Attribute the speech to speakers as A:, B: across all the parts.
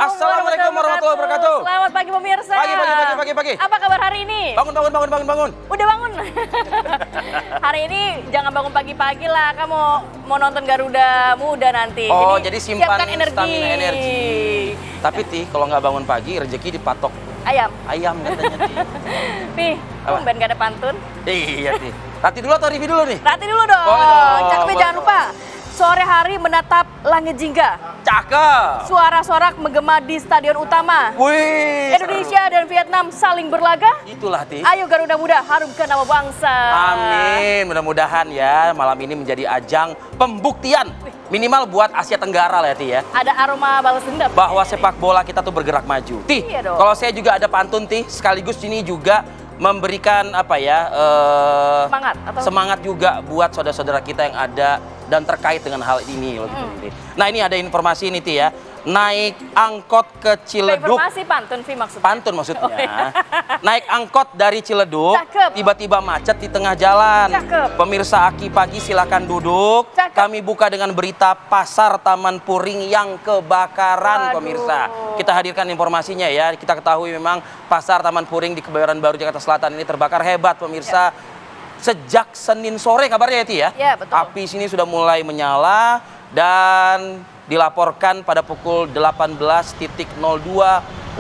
A: Assalamualaikum warahmatullahi wabarakatuh.
B: Selamat pagi pemirsa.
A: Pagi.
B: Apa kabar hari ini?
A: Bangun.
B: Udah bangun. Hari ini jangan bangun pagi-pagi lah. Kamu mau nonton Garuda Muda nanti.
A: Oh, jadi simpan
B: siapkan
A: stamina energi. Tapi Ti, kalau nggak bangun pagi, rezeki dipatok
B: Ayam
A: katanya Ti.
B: Nih, tumben gak ada pantun.
A: Iya Ti. Rati dulu atau Rivi dulu nih?
B: Rati dulu dong. Cakep, jangan lupa. Sore hari menatap langit jingga.
A: Cakep.
B: Suara sorak menggema di stadion utama.
A: Wih.
B: Indonesia dan Vietnam saling berlaga.
A: Itulah Ti.
B: Ayo Garuda Muda, harumkan nama bangsa.
A: Amin. Mudah-mudahan ya malam ini menjadi ajang pembuktian minimal buat Asia Tenggara lah ya Ti ya.
B: Ada aroma balas dendam.
A: Bahwa sepak bola kita tuh bergerak maju. Ti,
B: Iya dong.
A: kalau saya juga ada pantun Ti, sekaligus ini juga memberikan apa ya
B: Semangat atau
A: semangat juga buat saudara-saudara kita yang ada dan terkait dengan hal ini loh gitu. Nah ini ada informasi ini Ti ya, naik angkot ke Ciledug.
B: informasi pantun Vi maksudnya.
A: Pantun maksudnya.
B: Oh, iya.
A: Naik angkot dari Ciledug,
B: Cakep.
A: tiba-tiba macet di tengah jalan.
B: Cakep.
A: Pemirsa Aki Pagi silakan duduk.
B: Cakep.
A: Kami buka dengan berita Pasar Taman Puring yang kebakaran.
B: Waduh.
A: Pemirsa. Kita hadirkan informasinya ya. Kita ketahui memang Pasar Taman Puring di Kebayoran Baru Jakarta Selatan ini terbakar hebat pemirsa. Sejak Senin sore kabarnya ya Ti ya?
B: Iya, betul.
A: Api sini sudah mulai menyala dan dilaporkan pada pukul 18.02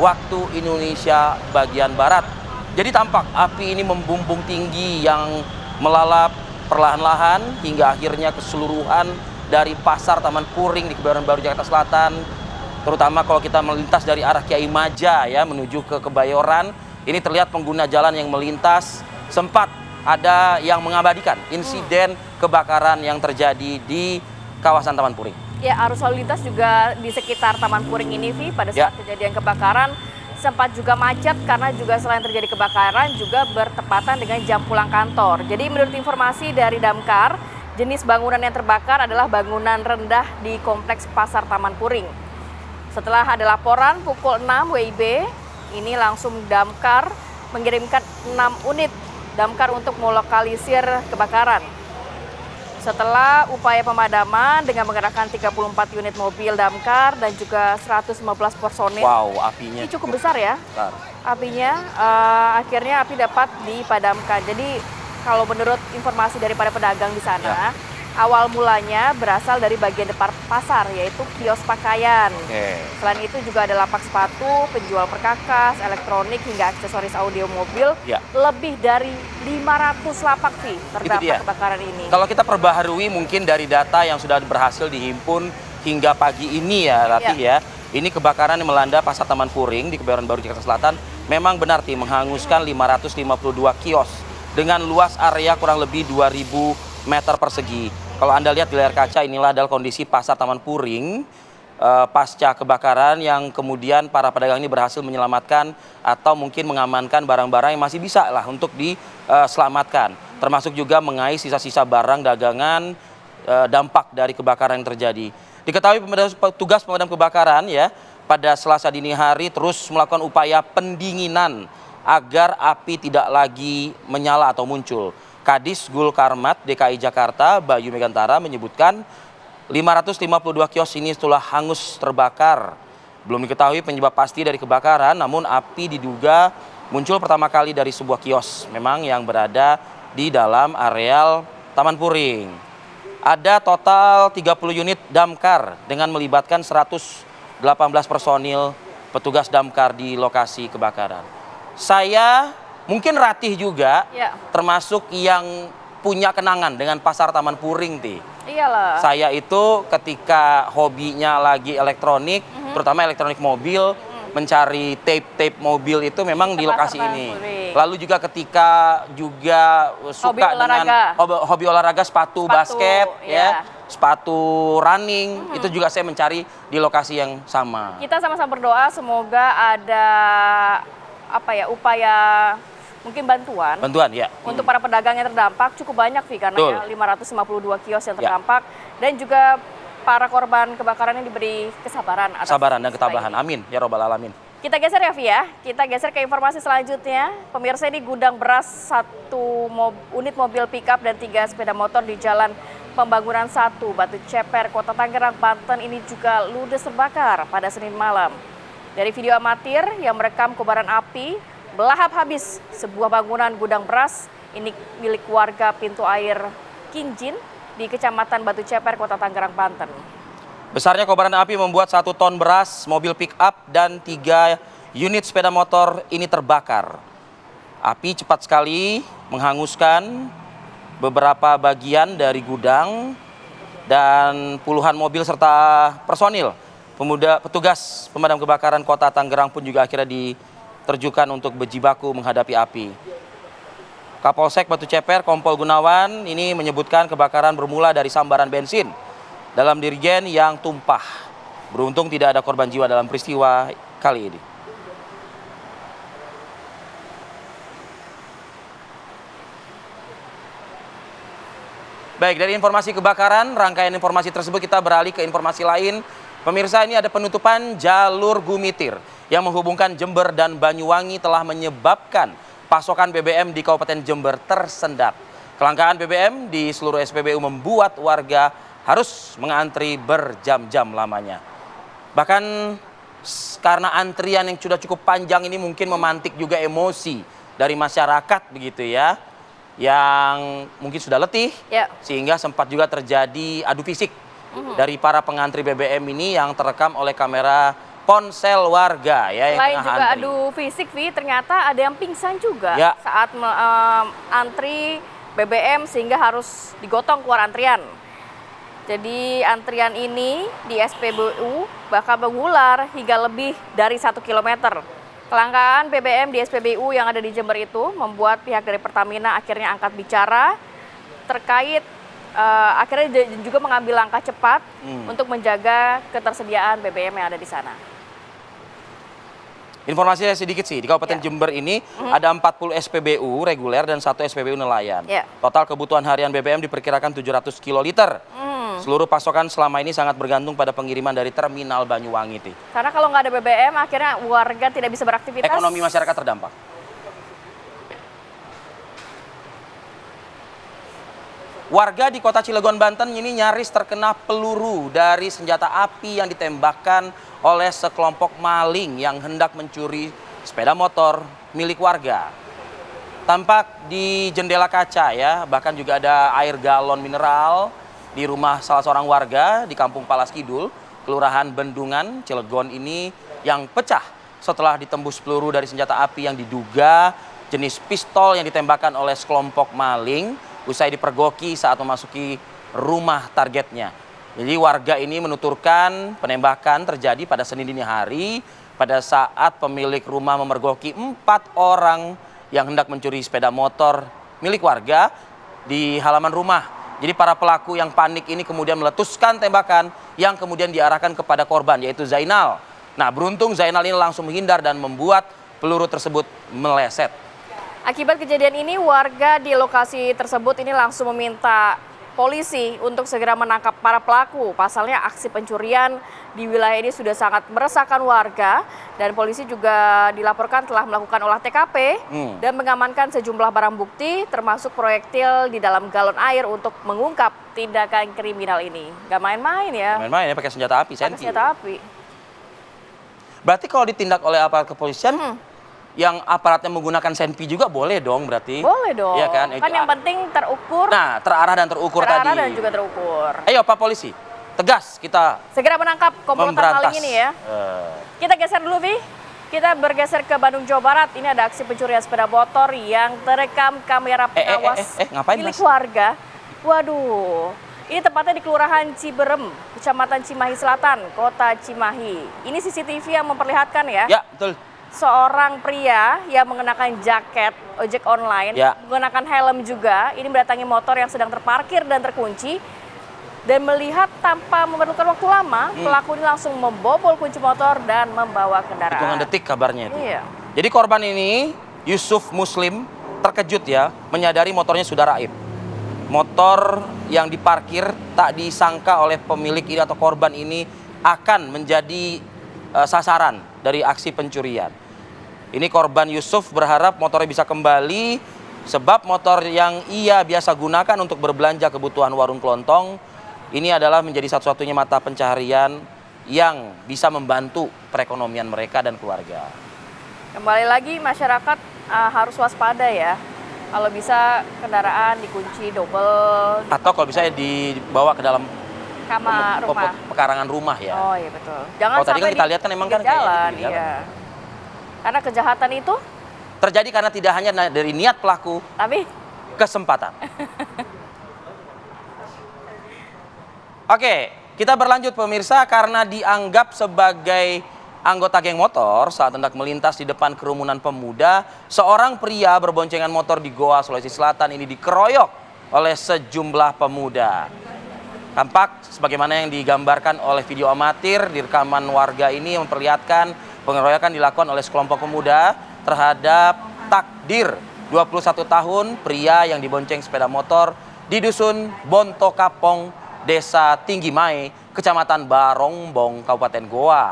A: waktu Indonesia bagian Barat. Jadi tampak api ini membumbung tinggi yang melalap perlahan-lahan hingga akhirnya keseluruhan dari Pasar Taman Puring di Kebayoran Baru Jakarta Selatan. Terutama kalau kita melintas dari arah Kiai Maja ya menuju ke Kebayoran, ini terlihat pengguna jalan yang melintas sempat ada yang mengabadikan insiden kebakaran yang terjadi di kawasan Taman Puring.
B: Ya, arus lalu lintas juga di sekitar Taman Puring ini, Vi, pada saat kejadian kebakaran sempat juga macet karena juga selain terjadi kebakaran juga bertepatan dengan jam pulang kantor. Jadi menurut informasi dari Damkar, jenis bangunan yang terbakar adalah bangunan rendah di Kompleks Pasar Taman Puring. Setelah ada laporan pukul 6 WIB, ini langsung Damkar mengirimkan 6 unit damkar untuk melokalisir kebakaran. Setelah upaya pemadaman dengan menggerakkan 34 unit mobil damkar dan juga 115 personil.
A: Wow, apinya
B: Ini cukup besar ya.
A: besar.
B: Apinya akhirnya api dapat dipadamkan. Jadi kalau menurut informasi daripada pedagang di sana, awal mulanya berasal dari bagian depan pasar, yaitu kios pakaian. Selain itu juga ada lapak sepatu, penjual perkakas, elektronik, hingga aksesoris audio mobil. Lebih dari 500 lapak Vi terdampak kebakaran ini.
A: Kalau kita perbaharui mungkin dari data yang sudah berhasil dihimpun hingga pagi ini ya Rati ya. Ini kebakaran yang melanda Pasar Taman Puring di Kebayoran Baru Jakarta Selatan memang benar Ti menghanguskan 552 kios dengan luas area kurang lebih 2000 meter persegi. Kalau Anda lihat di layar kaca, inilah adalah kondisi Pasar Taman Puring pasca kebakaran yang kemudian para pedagang ini berhasil menyelamatkan atau mungkin mengamankan barang-barang yang masih bisa lah untuk diselamatkan. Termasuk juga mengais sisa-sisa barang dagangan dampak dari kebakaran yang terjadi. Diketahui petugas pemadam kebakaran ya pada Selasa dini hari terus melakukan upaya pendinginan agar api tidak lagi menyala atau muncul. Kadis Gul Karmat DKI Jakarta Bayu Megantara menyebutkan 552 kios ini telah hangus terbakar. Belum diketahui penyebab pasti dari kebakaran, namun api diduga muncul pertama kali dari sebuah kios memang yang berada di dalam areal Taman Puring. Ada total 30 unit damkar dengan melibatkan 118 personil petugas damkar di lokasi kebakaran. Saya mungkin Ratih juga termasuk yang punya kenangan dengan Pasar Taman Puring Ti.
B: Iyalah.
A: Saya itu ketika hobinya lagi elektronik, terutama elektronik mobil, mencari tape-tape mobil itu memang di lokasi ini. Lalu juga ketika juga suka dengan hobi olahraga sepatu basket ya, sepatu running, itu juga saya mencari di lokasi yang sama.
B: Kita sama-sama berdoa semoga ada upaya mungkin bantuan
A: ya
B: untuk para pedagang yang terdampak cukup banyak Vi karena ya 552 kios yang terdampak dan juga para korban kebakaran ini diberi kesabaran
A: dan ketabahan. Amin ya robbal alamin.
B: Kita geser ya Vi ya. Kita geser ke informasi selanjutnya. Pemirsa, ini gudang beras 1 unit mobil pickup dan 3 sepeda motor di Jalan Pembangunan 1 Batu Ceper Kota Tangerang Banten ini juga ludes terbakar pada Senin malam. Dari video amatir yang merekam kobaran api, melahap habis sebuah bangunan gudang beras ini milik warga Pintu Air Kinjin di Kecamatan Batu Ceper, Kota Tangerang, Banten. Besarnya kobaran api membuat 1 ton beras, mobil pick-up, dan 3 unit sepeda motor ini terbakar. Api cepat sekali menghanguskan beberapa bagian dari gudang dan puluhan mobil serta personil petugas pemadam kebakaran Kota Tangerang pun juga akhirnya diterjunkan untuk berjibaku menghadapi api. Kapolsek Batu Ceper Kompol Gunawan ini menyebutkan kebakaran bermula dari sambaran bensin dalam dirigen yang tumpah. Beruntung tidak ada korban jiwa dalam peristiwa kali ini. Baik, dari informasi kebakaran, rangkaian informasi tersebut kita beralih ke informasi lain. Pemirsa, ini ada penutupan jalur Gumitir yang menghubungkan Jember dan Banyuwangi telah menyebabkan pasokan BBM di Kabupaten Jember tersendat. Kelangkaan BBM di seluruh SPBU membuat warga harus mengantri berjam-jam lamanya. Bahkan karena antrian yang sudah cukup panjang ini mungkin memantik juga emosi dari masyarakat begitu ya, yang mungkin sudah letih, sehingga sempat juga terjadi adu fisik dari para pengantri BBM ini yang terekam oleh kamera ponsel warga ya. Selain juga antri. Adu fisik, Vi, ternyata ada yang pingsan juga saat antri BBM sehingga harus digotong keluar antrian. Jadi antrian ini di SPBU bakal mengular hingga lebih dari 1 kilometer. Kelangkaan BBM di SPBU yang ada di Jember itu membuat pihak dari Pertamina akhirnya angkat bicara terkait akhirnya juga mengambil langkah cepat untuk menjaga ketersediaan BBM yang ada di sana. Informasinya sedikit sih, di Kabupaten Jember ini ada 40 SPBU reguler dan 1 SPBU nelayan. Total kebutuhan harian BBM diperkirakan 700 kiloliter. Seluruh pasokan selama ini sangat bergantung pada pengiriman dari terminal Banyuwangi. Karena kalau nggak ada BBM, akhirnya warga tidak bisa beraktivitas. Ekonomi masyarakat terdampak. Warga di Kota Cilegon, Banten ini nyaris terkena peluru dari senjata api yang ditembakkan oleh sekelompok maling yang hendak mencuri sepeda motor milik warga. Tampak di jendela kaca ya, bahkan juga ada air galon mineral di rumah salah seorang warga di Kampung Palas Kidul, Kelurahan Bendungan, Cilegon ini yang pecah setelah ditembus peluru dari senjata api yang diduga jenis pistol yang ditembakkan oleh sekelompok maling usai dipergoki saat memasuki rumah targetnya. Jadi warga ini menuturkan penembakan terjadi pada Senin dini hari pada saat pemilik rumah memergoki 4 orang yang hendak mencuri sepeda motor milik warga di halaman rumah. Jadi para pelaku yang panik ini kemudian meletuskan tembakan yang kemudian diarahkan kepada korban yaitu Zainal. Nah, beruntung Zainal ini langsung menghindar dan membuat peluru tersebut meleset. Akibat kejadian ini warga di lokasi tersebut ini langsung meminta polisi untuk segera menangkap para pelaku. Pasalnya aksi pencurian di wilayah ini sudah sangat meresahkan warga dan polisi juga dilaporkan telah melakukan olah TKP dan mengamankan sejumlah barang bukti termasuk proyektil di dalam galon air untuk mengungkap tindakan kriminal ini. Gak main-main ya. Main-main ya, pakai senjata api. Pakai senjata api. Berarti kalau ditindak oleh aparat kepolisian, yang aparatnya menggunakan senpi juga boleh dong berarti? Boleh dong. Ya kan? Kan yang penting terukur. Nah, terarah dan terukur tadi. Terarah dan juga terukur. Ayo Pak Polisi, tegas kita. Segera menangkap komplotan maling ini ya. Kita geser dulu, Vi. Kita bergeser ke Bandung, Jawa Barat. Ini ada aksi pencurian sepeda motor yang terekam kamera pengawas milik warga. Waduh, ini tepatnya di Kelurahan Ciberem, Kecamatan Cimahi Selatan, Kota Cimahi. Ini CCTV yang memperlihatkan ya. Ya, betul. Seorang pria yang mengenakan jaket ojek online, menggunakan helm juga, ini mendatangi motor yang sedang terparkir dan terkunci, dan melihat tanpa memerlukan waktu lama, pelaku ini langsung membobol kunci motor dan membawa kendaraan. Hitungan detik kabarnya itu. Iya. Jadi korban ini, Yusuf Muslim, terkejut ya, menyadari motornya sudah raib. Motor yang diparkir tak disangka oleh pemilik ini atau korban ini akan menjadi sasaran dari aksi pencurian. Ini korban Yusuf berharap motornya bisa kembali sebab motor yang ia biasa gunakan untuk berbelanja kebutuhan warung kelontong ini adalah menjadi satu-satunya mata pencaharian
A: yang bisa membantu perekonomian mereka dan keluarga.
B: Kembali lagi masyarakat harus waspada ya. Kalau bisa kendaraan dikunci double.
A: Atau kalau bisa dibawa ke dalam
B: Kamar rumah.
A: pekarangan rumah ya.
B: Oh iya betul. Jangan
A: Kalau tadi kan
B: sampai
A: kita lihat kan emang kan
B: jalan,
A: kayak
B: iya. Karena kejahatan itu,
A: terjadi karena tidak hanya dari niat pelaku,
B: tapi
A: kesempatan. Oke, kita berlanjut pemirsa karena dianggap sebagai anggota geng motor saat hendak melintas di depan kerumunan pemuda, seorang pria berboncengan motor di Goa, Sulawesi Selatan ini dikeroyok oleh sejumlah pemuda. Tampak sebagaimana yang digambarkan oleh video amatir di rekaman warga ini memperlihatkan pengeroyokan dilakukan oleh sekelompok pemuda terhadap Takdir, 21 tahun, pria yang dibonceng sepeda motor di dusun Bonto Kapong, Desa Tinggi Mai, Kecamatan Barongbong, Kabupaten Goa.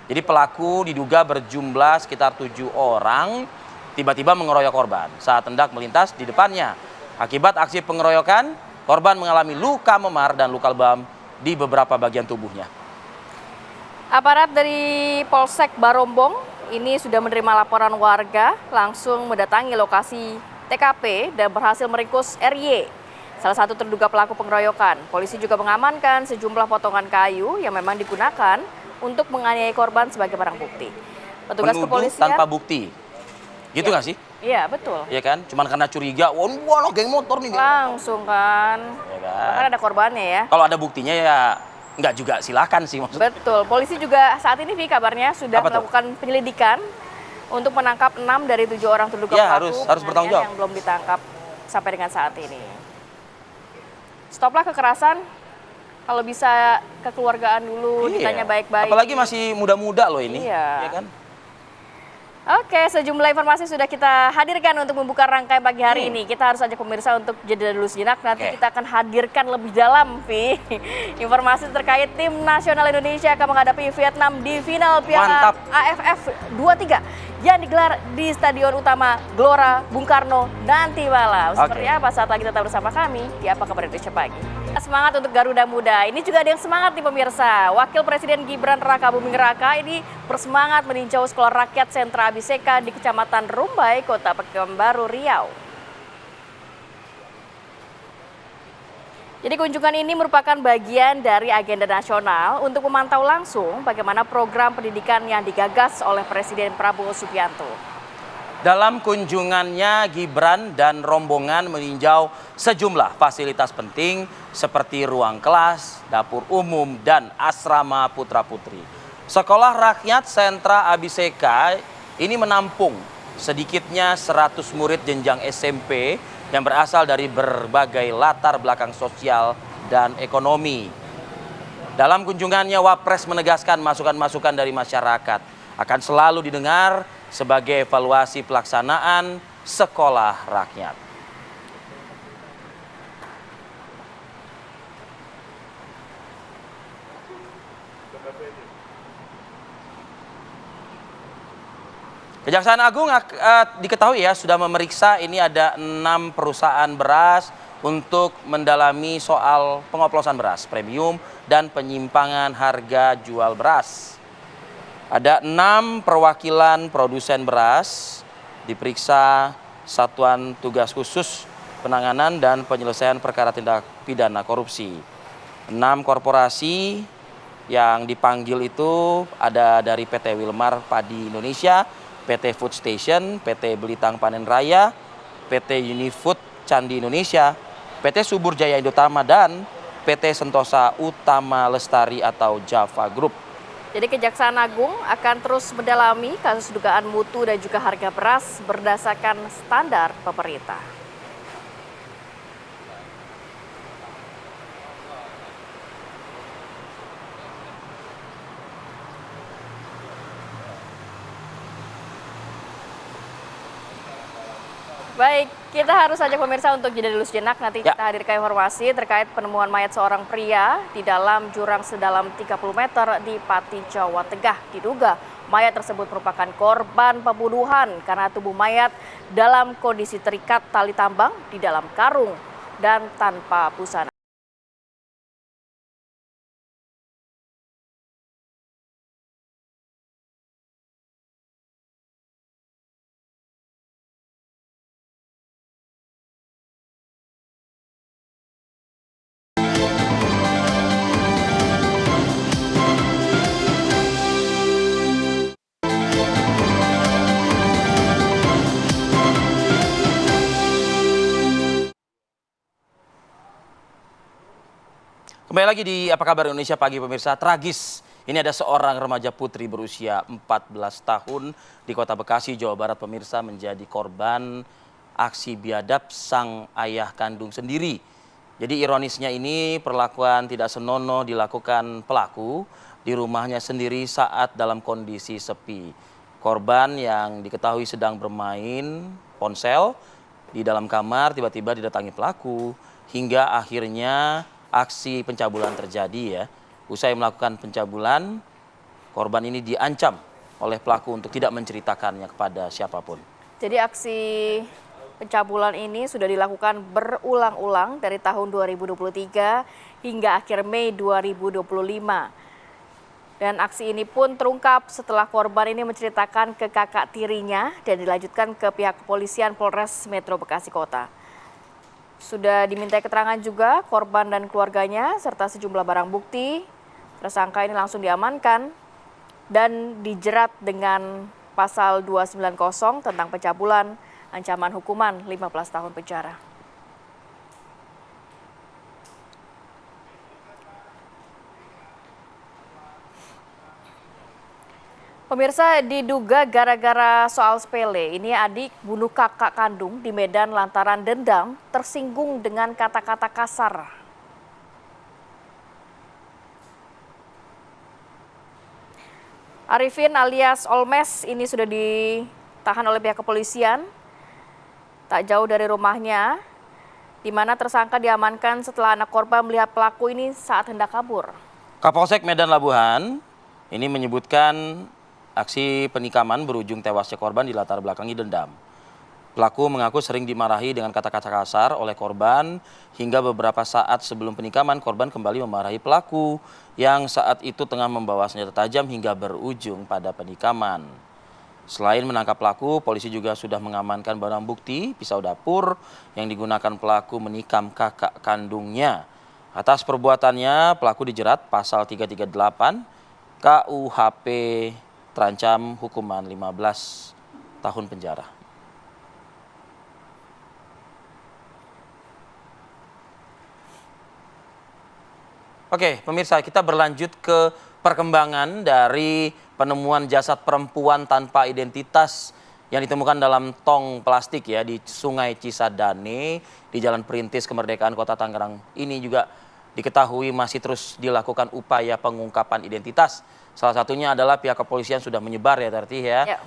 A: Jadi pelaku diduga berjumlah sekitar 7 orang, tiba-tiba mengeroyok korban saat hendak melintas di depannya. Akibat aksi pengeroyokan, korban mengalami luka memar dan luka lebam di beberapa bagian tubuhnya.
B: aparat dari Polsek Barongbong ini sudah menerima laporan warga, langsung mendatangi lokasi TKP dan berhasil meringkus RY, salah satu terduga pelaku pengeroyokan. Polisi juga mengamankan sejumlah potongan kayu yang memang digunakan untuk menganiaya korban sebagai barang bukti. Petugas
A: Menuduh
B: kepolisian
A: tanpa bukti. Gitu nggak sih?
B: Iya, betul.
A: Iya kan? Cuman karena curiga, wah lo geng motor nih.
B: Langsung kan.
A: Ya kan?
B: Bahkan ada korbannya ya.
A: Kalau ada buktinya ya nggak juga, silakan sih maksudnya.
B: Betul. Polisi juga saat ini kabarnya sudah melakukan penyelidikan untuk menangkap 6 dari 7 orang terduga
A: Ya,
B: pelaku
A: harus bertanggung jawab.
B: yang belum ditangkap sampai dengan saat ini. Stoplah kekerasan. Kalau bisa kekeluargaan dulu, ditanya baik-baik.
A: Apalagi masih muda-muda loh ini.
B: Iya.
A: Ya kan?
B: Oke, sejumlah informasi sudah kita hadirkan untuk membuka rangkaian pagi hari ini. Kita harus ajak pemirsa untuk jeda dulu sejenak. Nanti kita akan hadirkan lebih dalam, Vi, informasi terkait tim nasional Indonesia akan menghadapi Vietnam di final Piala AFF 23 yang digelar di Stadion Utama Gelora Bung Karno nanti malam. Seperti apa saat lagi tetap bersama kami di Apa Kabar Indonesia Pagi. Semangat untuk Garuda Muda. Ini juga ada yang semangat nih pemirsa. Wakil Presiden Gibran Raka Buming Raka ini bersemangat meninjau Sekolah Rakyat Sentra Abiseka di Kecamatan Rumbai, Kota Pekanbaru, Riau. Jadi kunjungan ini merupakan bagian dari agenda nasional untuk memantau langsung bagaimana program pendidikan yang digagas oleh Presiden Prabowo Subianto.
A: Dalam kunjungannya, Gibran dan rombongan meninjau sejumlah fasilitas penting seperti ruang kelas, dapur umum, dan asrama putra-putri. Sekolah Rakyat Sentra Abiseka ini menampung sedikitnya 100 murid jenjang SMP yang berasal dari berbagai latar belakang sosial dan ekonomi. Dalam kunjungannya, Wapres menegaskan masukan-masukan dari masyarakat akan selalu didengar sebagai evaluasi pelaksanaan sekolah rakyat. Kejaksaan Agung diketahui ya sudah memeriksa ini ada 6 perusahaan beras untuk mendalami soal pengoplosan beras premium dan penyimpangan harga jual beras. Ada 6 perwakilan produsen beras diperiksa Satuan Tugas Khusus Penanganan dan Penyelesaian Perkara Tindak Pidana Korupsi. 6 korporasi yang dipanggil itu ada dari PT Wilmar Padi Indonesia, PT Food Station, PT Belitang Panen Raya, PT Unifood Candi Indonesia, PT Subur Jaya Indotama, dan PT Sentosa Utama Lestari atau Java Group.
B: Jadi Kejaksaan Agung akan terus mendalami kasus dugaan mutu dan juga harga beras berdasarkan standar pemerintah. Baik, kita harus ajak pemirsa untuk jeda dulu sejenak. Nanti kita hadirkan informasi terkait penemuan mayat seorang pria di dalam jurang sedalam 30 meter di Pati, Jawa Tengah. Diduga mayat tersebut merupakan korban pembunuhan karena tubuh mayat dalam kondisi terikat tali tambang di dalam karung dan tanpa busana.
A: Kembali lagi di Apa Kabar Indonesia Pagi pemirsa, tragis. Ini ada seorang remaja putri berusia 14 tahun di Kota Bekasi, Jawa Barat pemirsa menjadi korban aksi biadab sang ayah kandung sendiri. Jadi ironisnya ini perlakuan tidak senonoh dilakukan pelaku di rumahnya sendiri saat dalam kondisi sepi. Korban yang diketahui sedang bermain ponsel di dalam kamar tiba-tiba didatangi pelaku hingga akhirnya aksi pencabulan terjadi ya. Usai melakukan pencabulan, korban ini diancam oleh pelaku untuk tidak menceritakannya kepada siapapun.
B: Jadi aksi pencabulan ini sudah dilakukan berulang-ulang dari tahun 2023 hingga akhir Mei 2025. Dan aksi ini pun terungkap setelah korban ini menceritakan ke kakak tirinya dan dilanjutkan ke pihak kepolisian Polres Metro Bekasi Kota. Sudah dimintai keterangan juga korban dan keluarganya serta sejumlah barang bukti. Tersangka ini langsung diamankan dan dijerat dengan pasal 290 tentang pencabulan, ancaman hukuman 15 tahun penjara. Pemirsa, diduga gara-gara soal sepele, ini adik bunuh kakak kandung di Medan lantaran dendam tersinggung dengan kata-kata kasar. Arifin alias Olmes ini sudah ditahan oleh pihak kepolisian, tak jauh dari rumahnya, di mana tersangka diamankan setelah anak korban melihat pelaku ini saat hendak kabur.
A: Kapolsek Medan Labuhan ini menyebutkan aksi penikaman berujung tewasnya korban dilatar belakangi dendam. Pelaku mengaku sering dimarahi dengan kata-kata kasar oleh korban hingga beberapa saat sebelum penikaman korban kembali memarahi pelaku yang saat itu tengah membawa senjata tajam hingga berujung pada penikaman. Selain menangkap pelaku, polisi juga sudah mengamankan barang bukti pisau dapur yang digunakan pelaku menikam kakak kandungnya. Atas perbuatannya pelaku dijerat pasal 338 KUHP terancam hukuman 15 tahun penjara. Oke, pemirsa, kita berlanjut ke perkembangan dari penemuan jasad perempuan tanpa identitas yang ditemukan dalam tong plastik ya di Sungai Cisadane di Jalan Perintis Kemerdekaan Kota Tangerang. Ini juga diketahui masih terus dilakukan upaya pengungkapan identitas. Salah satunya adalah pihak kepolisian sudah menyebar ya Terti ya.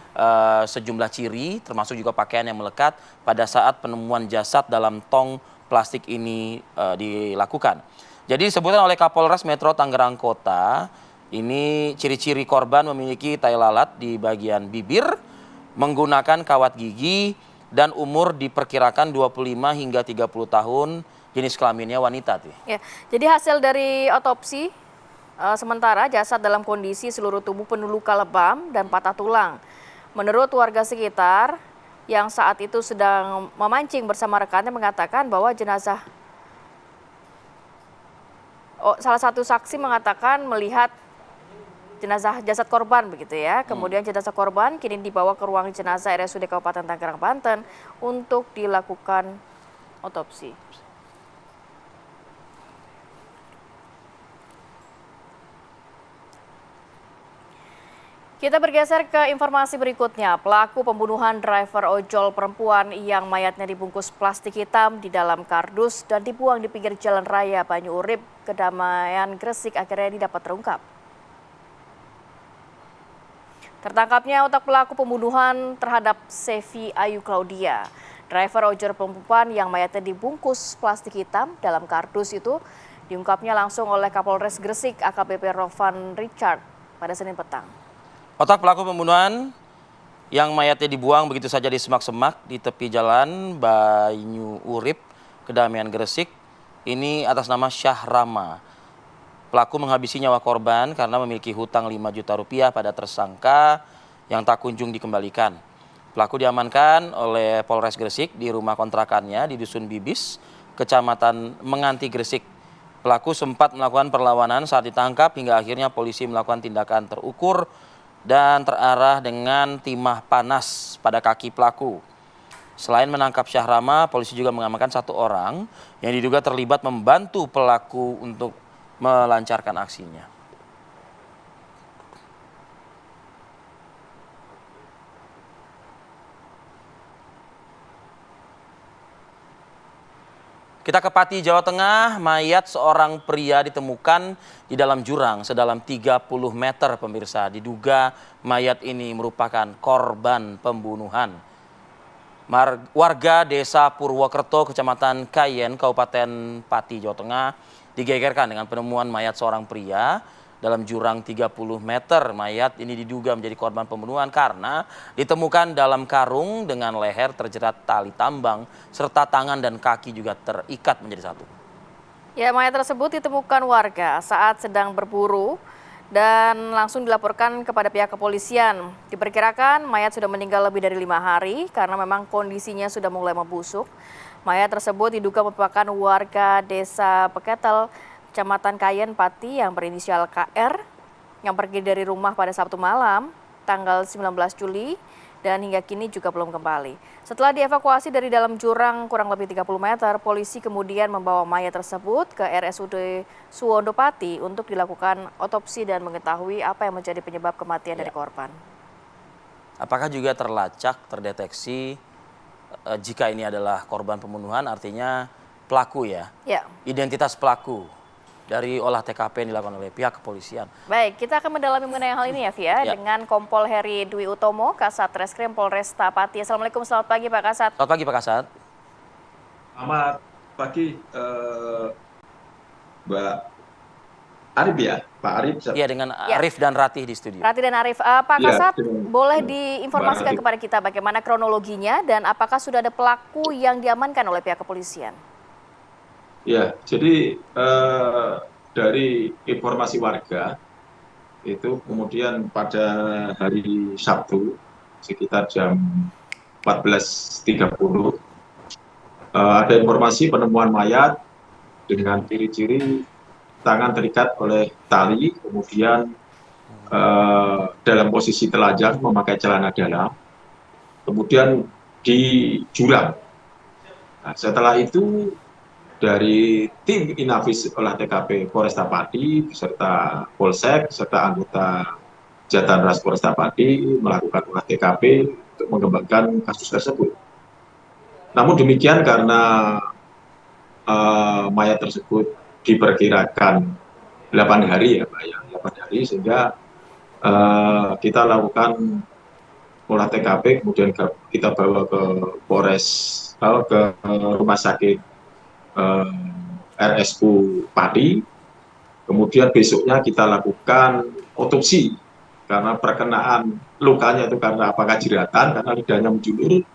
A: Sejumlah ciri termasuk juga pakaian yang melekat pada saat penemuan jasad dalam tong plastik ini dilakukan. Jadi disebutkan oleh Kapolres Metro Tangerang Kota, ini ciri-ciri korban memiliki tai lalat di bagian bibir, menggunakan kawat gigi, dan umur diperkirakan 25 hingga 30 tahun, jenis kelaminnya wanita.
B: Ya, jadi hasil dari otopsi, sementara jasad dalam kondisi seluruh tubuh penuh luka lebam dan patah tulang. Menurut warga sekitar yang saat itu sedang memancing bersama rekannya mengatakan bahwa salah satu saksi mengatakan melihat jenazah jasad korban begitu ya. Kemudian jenazah korban kini dibawa ke ruang jenazah RSUD Kabupaten Tangerang, Banten untuk dilakukan otopsi. Kita bergeser ke informasi berikutnya. Pelaku pembunuhan driver ojol perempuan yang mayatnya dibungkus plastik hitam di dalam kardus dan dibuang di pinggir jalan raya Banyu Urip, Kedamaian, Gresik akhirnya dapat terungkap. Tertangkapnya otak pelaku pembunuhan terhadap Sevi Ayu Claudia. Driver ojol perempuan yang mayatnya dibungkus plastik hitam dalam kardus itu diungkapnya langsung oleh Kapolres Gresik AKBP Rovan Richard pada Senin petang.
A: Otak pelaku pembunuhan yang mayatnya dibuang begitu saja di semak-semak di tepi jalan Banyu Urip, Kedamaian, Gresik, ini atas nama Syahrama. Pelaku menghabisi nyawa korban karena memiliki hutang 5 juta rupiah pada tersangka yang tak kunjung dikembalikan. Pelaku diamankan oleh Polres Gresik di rumah kontrakannya di Dusun Bibis, Kecamatan Menganti, Gresik. Pelaku sempat melakukan perlawanan saat ditangkap hingga akhirnya polisi melakukan tindakan terukur dan terarah dengan timah panas pada kaki pelaku. Selain menangkap Syahrama, polisi juga mengamankan 1 orang yang diduga terlibat membantu pelaku untuk melancarkan aksinya. Kita ke Pati, Jawa Tengah, mayat seorang pria ditemukan di dalam jurang sedalam 30 meter, pemirsa. Diduga mayat ini merupakan korban pembunuhan. Warga desa Purwokerto, Kecamatan Kayen, Kabupaten Pati, Jawa Tengah, digegerkan dengan penemuan mayat seorang pria dalam jurang 30 meter. Mayat ini diduga menjadi korban pembunuhan karena ditemukan dalam karung dengan leher terjerat tali tambang serta tangan dan kaki juga terikat menjadi satu.
B: Ya, mayat tersebut ditemukan warga saat sedang berburu dan langsung dilaporkan kepada pihak kepolisian. Diperkirakan mayat sudah meninggal lebih dari 5 hari karena memang kondisinya sudah mulai membusuk. Mayat tersebut diduga merupakan warga desa Peketel, Kecamatan Kayen, Pati yang berinisial KR yang pergi dari rumah pada Sabtu malam tanggal 19 Juli dan hingga kini juga belum kembali. Setelah dievakuasi dari dalam jurang kurang lebih 30 meter, polisi kemudian membawa mayat tersebut ke RSUD Suwondo Pati untuk dilakukan otopsi dan mengetahui apa yang menjadi penyebab kematian dari korban.
A: Apakah juga terdeteksi jika ini adalah korban pembunuhan, artinya pelaku ya? Ya. Identitas pelaku dari olah TKP yang dilakukan oleh pihak kepolisian.
B: Baik, kita akan mendalami mengenai hal ini ya, Via, dengan Kompol Heri Dwi Utomo, Kasat Reskrim Polresta Pati. Assalamualaikum, selamat pagi Pak Kasat.
A: Selamat pagi Pak Kasat.
C: Selamat pagi Mbak Arif ya, Pak Arif.
A: Iya, dengan Arif dan Ratih di studio.
B: Ratih dan Arif, Pak Kasat, boleh diinformasikan kepada kita bagaimana kronologinya dan apakah sudah ada pelaku yang diamankan oleh pihak kepolisian?
C: Ya, jadi dari informasi warga itu kemudian pada hari Sabtu sekitar jam 14.30 ada informasi penemuan mayat dengan ciri-ciri tangan terikat oleh tali, kemudian dalam posisi telanjang memakai celana dalam, kemudian di jurang. Nah, setelah itu dari tim Inafis olah TKP Polresta Pati beserta Polsek serta anggota Jatanras Polresta Pati melakukan olah TKP untuk mengembangkan kasus tersebut. Namun demikian karena mayat tersebut diperkirakan 8 hari ya Pak ya, 8 hari sehingga kita lakukan olah TKP kemudian kita bawa ke Polres ke rumah sakit RSU Pati, kemudian besoknya kita lakukan otopsi karena perkenaan lukanya itu karena apakah jeratan karena lidahnya menjulur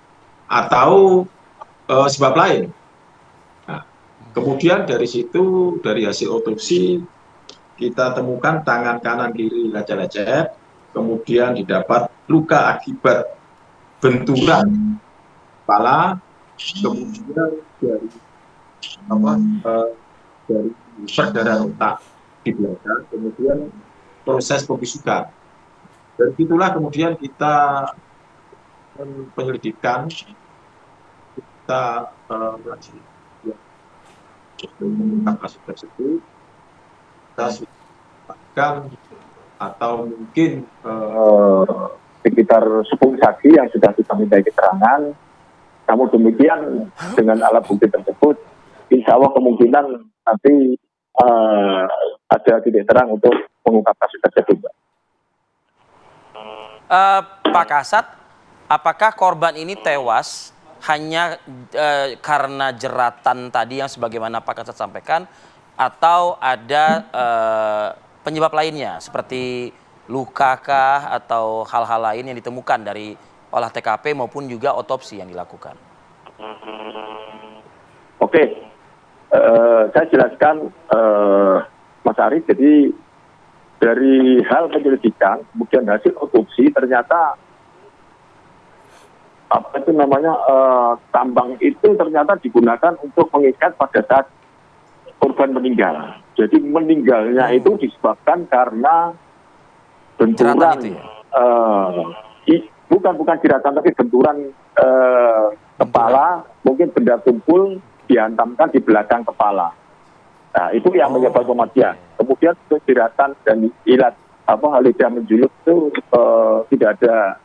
C: atau sebab lain. Nah, kemudian dari situ dari hasil otopsi kita temukan tangan kanan kiri lecet-lecet, kemudian didapat luka akibat benturan kepala, kemudian dari perdarahan otak di belakang, kemudian proses pembusukan. Dan itulah kemudian kita penyelidikan, kita mengungkap kasus tersebut, kita sudah atau mungkin sekitar 10 saksi yang sudah kita minta keterangan. Namun demikian dengan alat bukti tersebut, insya Allah kemungkinan nanti ada titik terang untuk mengungkap kasus tersebut.
A: Pak Kasat, apakah korban ini tewas hanya karena jeratan tadi yang sebagaimana Pak Kasat sampaikan, atau ada penyebab lainnya seperti lukakah atau hal-hal lain yang ditemukan dari olah TKP maupun juga otopsi yang dilakukan?
D: Oke, saya jelaskan Mas Arif. Jadi dari hal penyelidikan, kemudian hasil otopsi ternyata tambang itu ternyata digunakan untuk mengikat pada saat korban meninggal. Jadi meninggalnya itu disebabkan karena benturan itu ya? Bukan jeratan, tapi benturan kepala, mungkin benda tumpul dihantamkan di belakang kepala. Nah, itu yang menyebabkan kematian. kemudian untuk jeratan dan ilat lidah menjuluk itu tidak ada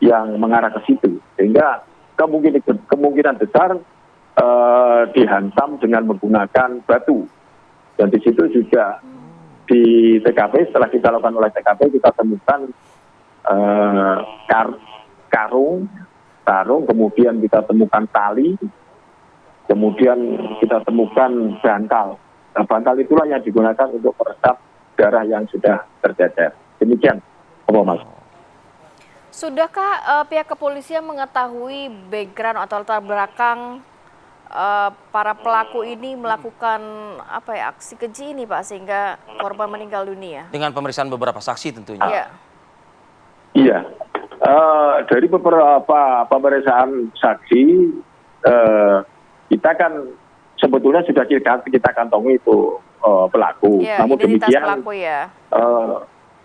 D: yang mengarah ke situ, sehingga kemungkinan besar dihantam dengan menggunakan batu. Dan di situ juga di TKP, setelah kita lakukan oleh TKP, kita temukan karung, kemudian kita temukan tali, kemudian kita temukan bantal. Nah, bantal itulah yang digunakan untuk meresap darah yang sudah tercecer. Demikian, Mas.
B: Sudahkah pihak kepolisian mengetahui background atau latar belakang para pelaku ini melakukan aksi keji ini, Pak, sehingga korban meninggal dunia?
A: Dengan pemeriksaan beberapa saksi tentunya.
B: Iya.
D: Iya, dari beberapa pemeriksaan saksi, kita kan sebetulnya sudah kita kantongi itu pelaku.
B: Ya,
D: namun
B: identitas
D: demikian,
B: pelaku ya.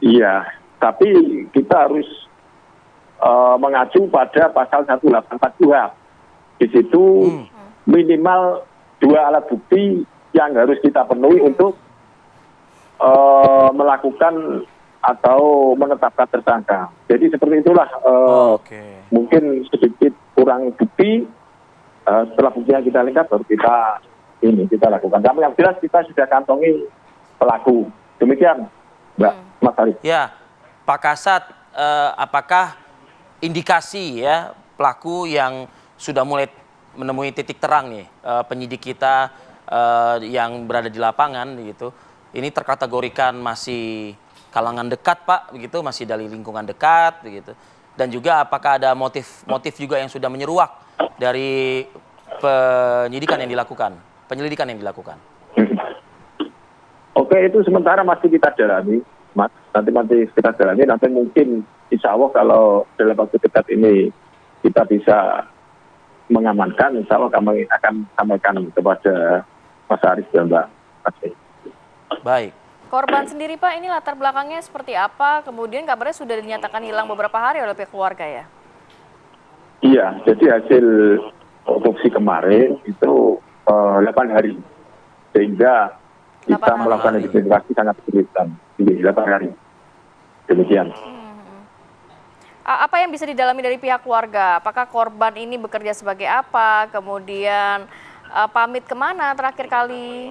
D: Iya, tapi kita harus mengacu pada pasal 184 KUHP. Di situ minimal 2 alat bukti yang harus kita penuhi untuk melakukan atau menetapkan tersangka. Jadi seperti itulah mungkin sedikit kurang bukti. Setelah buktinya kita lengkap baru kita lakukan. Tapi yang jelas kita sudah kantongi pelaku. Demikian, Mbak Mas Arif.
A: Ya, Pak Kasat, apakah indikasi ya pelaku yang sudah mulai menemui titik terang nih penyidik kita yang berada di lapangan gitu, ini terkategorikan masih kalangan dekat, Pak, begitu, masih dari lingkungan dekat begitu, dan juga apakah ada motif juga yang sudah menyeruak dari penyelidikan yang dilakukan?
D: Oke, itu sementara masih kita dalami, Mas. Nanti kita dalami, nanti mungkin insya Allah kalau dalam waktu dekat ini kita bisa mengamankan, insya Allah kami akan sampaikan kepada Mas Arif dan Mbak Asmi.
A: Baik.
B: Korban sendiri, Pak, ini latar belakangnya seperti apa? Kemudian kabarnya sudah dinyatakan hilang beberapa hari oleh pihak keluarga ya?
D: Iya, jadi hasil otopsi kemarin itu 8 hari. Sehingga kita melakukan identifikasi sangat kesulitan. 8 hari. Demikian.
B: Apa yang bisa didalami dari pihak keluarga? Apakah korban ini bekerja sebagai apa? Kemudian pamit kemana terakhir kali?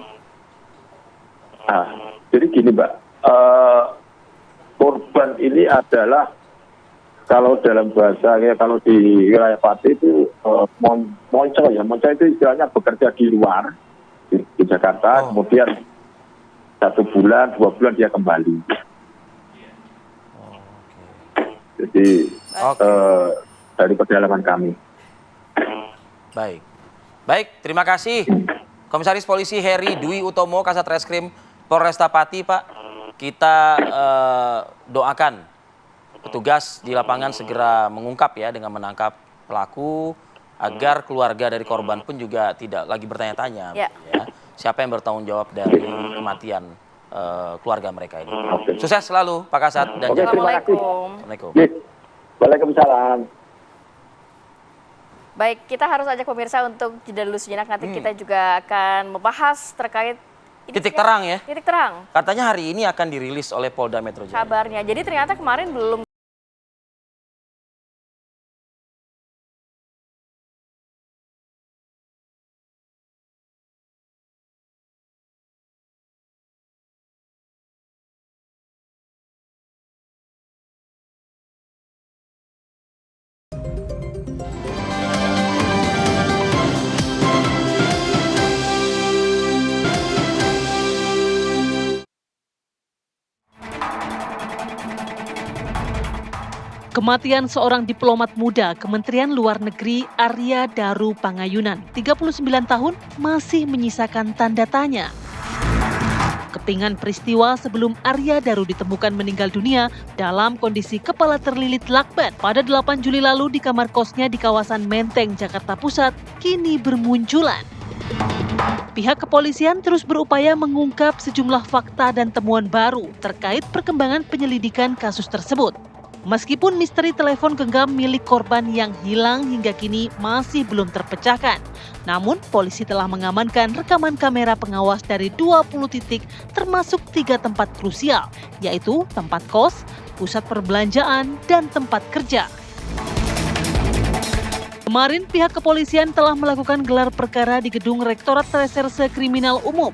D: Jadi gini, Mbak. Korban ini adalah kalau dalam bahasa kalau di wilayah Pati itu monco ya. Monco itu istilahnya bekerja di luar di Jakarta, kemudian 1 bulan, 2 bulan dia kembali. Jadi dari perjalanan kami.
A: Baik, terima kasih Komisaris Polisi Heri Dwi Utomo, Kasat Reskrim Polresta Pati, Pak. Kita doakan petugas di lapangan segera mengungkap ya dengan menangkap pelaku agar keluarga dari korban pun juga tidak lagi bertanya-tanya ya, siapa yang bertanggung jawab dari kematian keluarga mereka ini. Sukses selalu Pak Kasat dan
B: Assalamualaikum.
D: Waalaikumsalam.
B: Baik, kita harus ajak pemirsa untuk jeda dulu sejenak. Nanti kita juga akan membahas terkait
A: titik terang ya.
B: Titik terang.
A: Katanya hari ini akan dirilis oleh Polda Metro Jaya.
B: Kabarnya. Jadi ternyata kemarin belum.
E: Kematian seorang diplomat muda Kementerian Luar Negeri Arya Daru Pangayunan, 39 tahun, masih menyisakan tanda tanya. Kepingan peristiwa sebelum Arya Daru ditemukan meninggal dunia dalam kondisi kepala terlilit lakban pada 8 Juli lalu di kamar kosnya di kawasan Menteng, Jakarta Pusat, kini bermunculan. Pihak kepolisian terus berupaya mengungkap sejumlah fakta dan temuan baru terkait perkembangan penyelidikan kasus tersebut. Meskipun misteri telepon genggam milik korban yang hilang hingga kini masih belum terpecahkan, namun polisi telah mengamankan rekaman kamera pengawas dari 20 titik termasuk 3 tempat krusial, yaitu tempat kos, pusat perbelanjaan, dan tempat kerja. Kemarin pihak kepolisian telah melakukan gelar perkara di gedung Rektorat Reserse Kriminal Umum.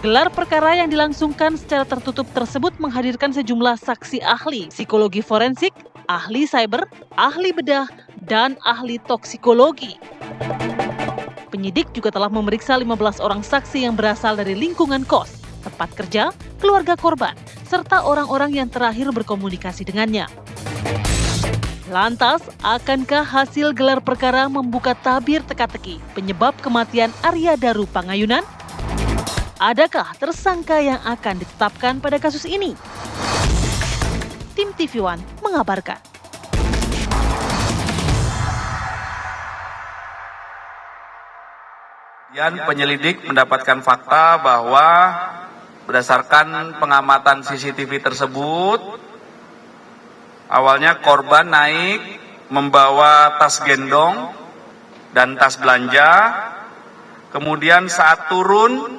E: Gelar perkara yang dilangsungkan secara tertutup tersebut menghadirkan sejumlah saksi ahli, psikologi forensik, ahli cyber, ahli bedah, dan ahli toksikologi. Penyidik juga telah memeriksa 15 orang saksi yang berasal dari lingkungan kos, tempat kerja, keluarga korban, serta orang-orang yang terakhir berkomunikasi dengannya. Lantas, akankah hasil gelar perkara membuka tabir teka-teki penyebab kematian Arya Daru Pangayunan? Adakah tersangka yang akan ditetapkan pada kasus ini? Tim TV One mengabarkan.
F: Kemudian penyelidik mendapatkan fakta bahwa berdasarkan pengamatan CCTV tersebut, awalnya korban naik membawa tas gendong dan tas belanja, kemudian saat turun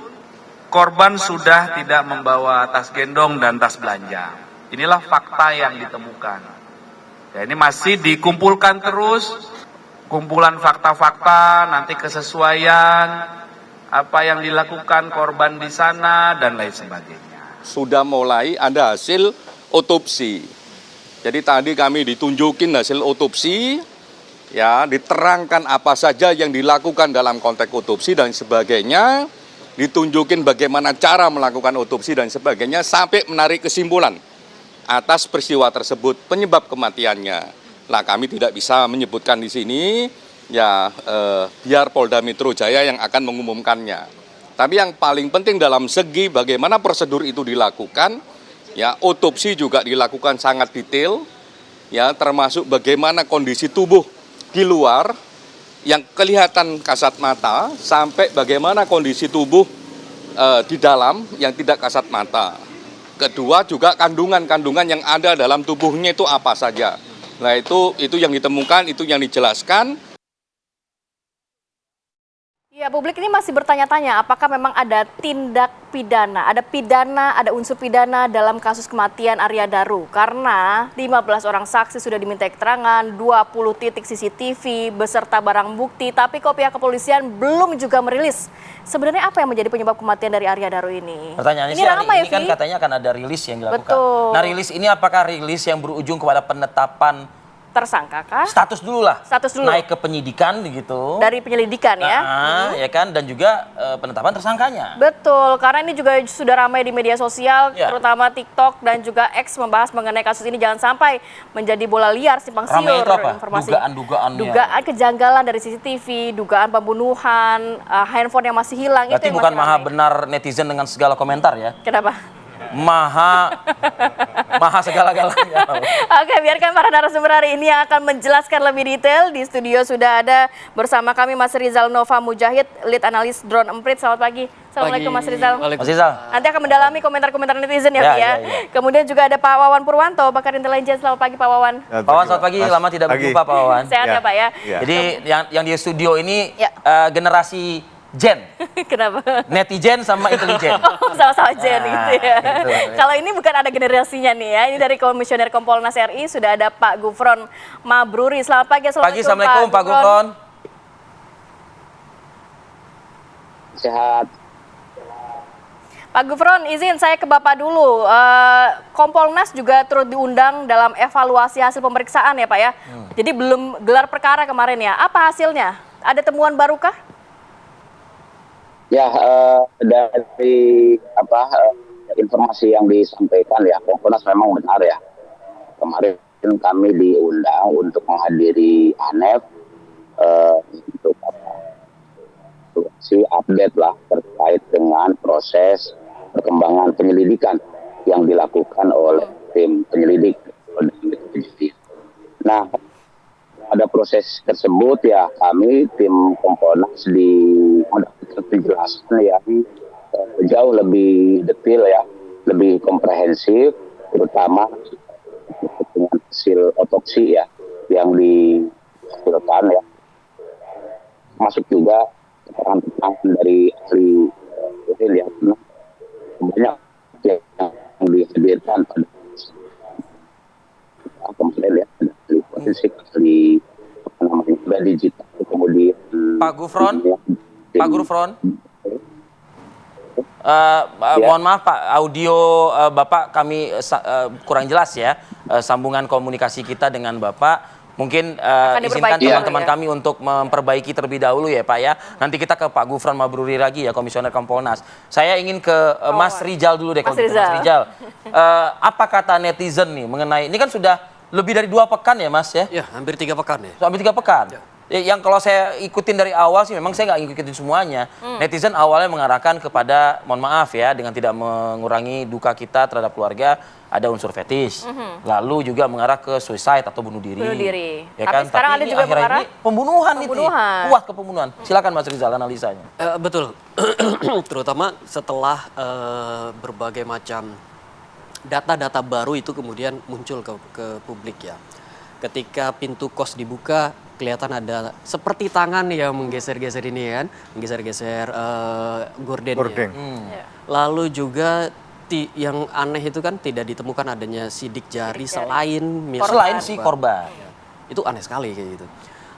F: korban sudah tidak membawa tas gendong dan tas belanja. Inilah fakta yang ditemukan. Ya, ini masih dikumpulkan terus, kumpulan fakta-fakta, nanti kesesuaian, apa yang dilakukan korban di sana, dan lain sebagainya.
G: Sudah mulai ada hasil otopsi. Jadi tadi kami ditunjukin hasil otopsi, ya diterangkan apa saja yang dilakukan dalam konteks otopsi dan sebagainya. Ditunjukin bagaimana cara melakukan otopsi dan sebagainya sampai menarik kesimpulan atas peristiwa tersebut penyebab kematiannya. Nah, kami tidak bisa menyebutkan di sini, ya biar Polda Metro Jaya yang akan mengumumkannya. Tapi yang paling penting dalam segi bagaimana prosedur itu dilakukan, ya otopsi juga dilakukan sangat detail, ya termasuk bagaimana kondisi tubuh di luar yang kelihatan kasat mata sampai bagaimana kondisi tubuh di dalam yang tidak kasat mata. Kedua juga kandungan-kandungan yang ada dalam tubuhnya itu apa saja. Nah itu yang ditemukan, itu yang dijelaskan.
B: Ya, publik ini masih bertanya-tanya apakah memang ada tindak pidana, ada unsur pidana dalam kasus kematian Arya Daru. Karena 15 orang saksi sudah diminta keterangan, 20 titik CCTV beserta barang bukti, tapi kok pihak kepolisian belum juga merilis sebenarnya apa yang menjadi penyebab kematian dari Arya Daru ini.
A: Pertanyaannya
B: ini
A: sih hari ini kan
B: Vi?
A: katanya akan ada rilis yang dilakukan.
B: Betul.
A: Nah, rilis ini apakah rilis yang berujung kepada penetapan
B: tersangka kah?
A: status dulu lah.
B: Status dulu.
A: Naik ke penyidikan gitu.
B: Dari penyelidikan ya.
A: Ya kan, dan juga penetapan tersangkanya.
B: Betul, karena ini juga sudah ramai di media sosial,
A: Ya.
B: terutama TikTok dan juga X membahas mengenai kasus ini jangan sampai menjadi bola liar simpang
A: Ramai
B: siur
A: itu apa?
B: informasi.
A: Dugaan-dugaannya.
B: Dugaan kejanggalan dari CCTV, dugaan pembunuhan, handphone yang masih hilang.
A: Berarti
B: itu yang
A: bukan
B: masih
A: maha
B: ramai.
A: benar netizen dengan segala komentar ya.
B: Kenapa?
A: Maha segala-galanya.
B: Oke, biarkan para narasumber hari ini yang akan menjelaskan lebih detail. Di studio sudah ada bersama kami Mas Rizal Nova Mujahid, lead analis drone Emprit. Selamat pagi. Assalamualaikum Mas Rizal.
A: Mas Rizal.
B: Nanti akan mendalami komentar-komentar netizen ya,
A: Ya,
B: Pak ya.
A: ya.
B: Kemudian juga ada Pak Wawan Purwanto, pakar intelijen. Selamat pagi Pak Wawan.
A: Pak Wawan, selamat pagi. Lama tidak berjumpa Pak Wawan.
B: Sehat ya Pak ya.
A: Jadi yang di studio ini
B: Ya.
A: generasi Gen,
B: Kenapa?
A: netizen sama intelijen.
B: Oh, sama-sama Jen gitu ya.
A: gitu, ya.
B: Kalau ini bukan ada generasinya nih ya. Ini dari Komisioner Kompolnas RI sudah ada Pak Gufron Mabruri. Selamat pagi.
A: Assalamualaikum Pak Gufron.
H: Sehat.
B: Pak Gufron, izin saya ke Bapak dulu. Kompolnas juga turut diundang dalam evaluasi hasil pemeriksaan ya Pak ya. Jadi belum gelar perkara kemarin ya. Apa hasilnya? Ada temuan baru kah?
H: Ya, dari informasi yang disampaikan ya, Kompolnas memang benar ya. Kemarin kami diundang untuk menghadiri ANEF untuk update lah terkait dengan proses perkembangan penyelidikan yang dilakukan oleh tim penyelidik. Nah, pada proses tersebut ya kami tim Kompolnas mendapatkan penjelasan yang jauh lebih detail ya, lebih komprehensif, terutama hasil otopsi ya yang dihasilkan ya, masuk juga keterangan dari ahli yang banyak yang dihadirkan pada kemarin ya, ahli forensik, ahli digital, kemudian
A: Pak Gufron, Pak Gufron.
H: Ya.
A: Mohon maaf Pak, audio Bapak kami kurang jelas ya, sambungan komunikasi kita dengan Bapak. Mungkin izinkan teman-teman kami untuk memperbaiki terlebih dahulu ya Pak ya. Nanti kita ke Pak Gufron Mabruri lagi ya, Komisioner Kompolnas. Saya ingin ke Mas Rizal dulu deh.
B: Mas Rizal.
A: Apa kata netizen nih mengenai, ini kan sudah lebih dari 2 pekan ya Mas ya?
I: Ya, hampir 3 pekan ya.
A: Hampir 3 pekan.
I: Ya.
A: Yang kalau saya ikutin dari awal sih, memang saya nggak ngikutin semuanya. Netizen awalnya mengarahkan kepada, mohon maaf ya, dengan tidak mengurangi duka kita terhadap keluarga, ada unsur fetis. Lalu juga mengarah ke suicide atau bunuh diri.
B: Bunuh diri.
A: Ya
B: Tapi
A: kan?
B: sekarang
A: Tapi
B: ada
A: ini
B: juga
A: akhirnya
B: mengarah
A: ini pembunuhan.
B: pembunuhan.
A: Kuat ke pembunuhan. Silakan Mas Rizal analisanya.
I: Betul, terutama setelah berbagai macam data-data baru itu kemudian muncul ke publik ya. Ketika pintu kos dibuka, kelihatan ada seperti tangan yang menggeser-geser ini kan, menggeser-geser gordennya. Lalu juga yang aneh itu kan tidak ditemukan adanya sidik jari selain
A: Si korban.
I: Itu aneh sekali kayak gitu.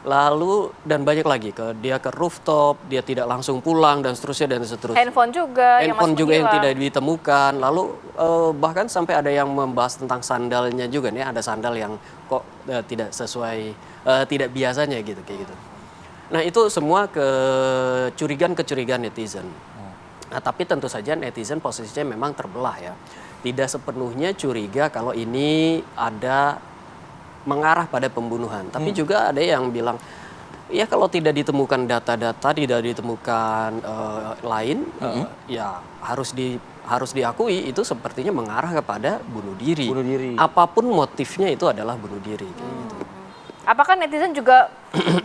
I: Lalu dan banyak lagi, dia ke rooftop, dia tidak langsung pulang dan seterusnya.
B: Handphone juga yang
I: yang tidak ditemukan. Lalu bahkan sampai ada yang membahas tentang sandalnya juga nih, ada sandal yang kok tidak sesuai, tidak biasanya gitu kayak gitu. Nah itu semua kecurigaan netizen. Nah tapi tentu saja netizen posisinya memang terbelah ya. Tidak sepenuhnya curiga kalau ini ada mengarah pada pembunuhan. Tapi juga ada yang bilang, ya kalau tidak ditemukan data-data, tidak ditemukan lain, ya harus diakui itu sepertinya mengarah kepada bunuh diri. Apapun motifnya itu adalah bunuh diri. Gitu.
B: Apakah netizen juga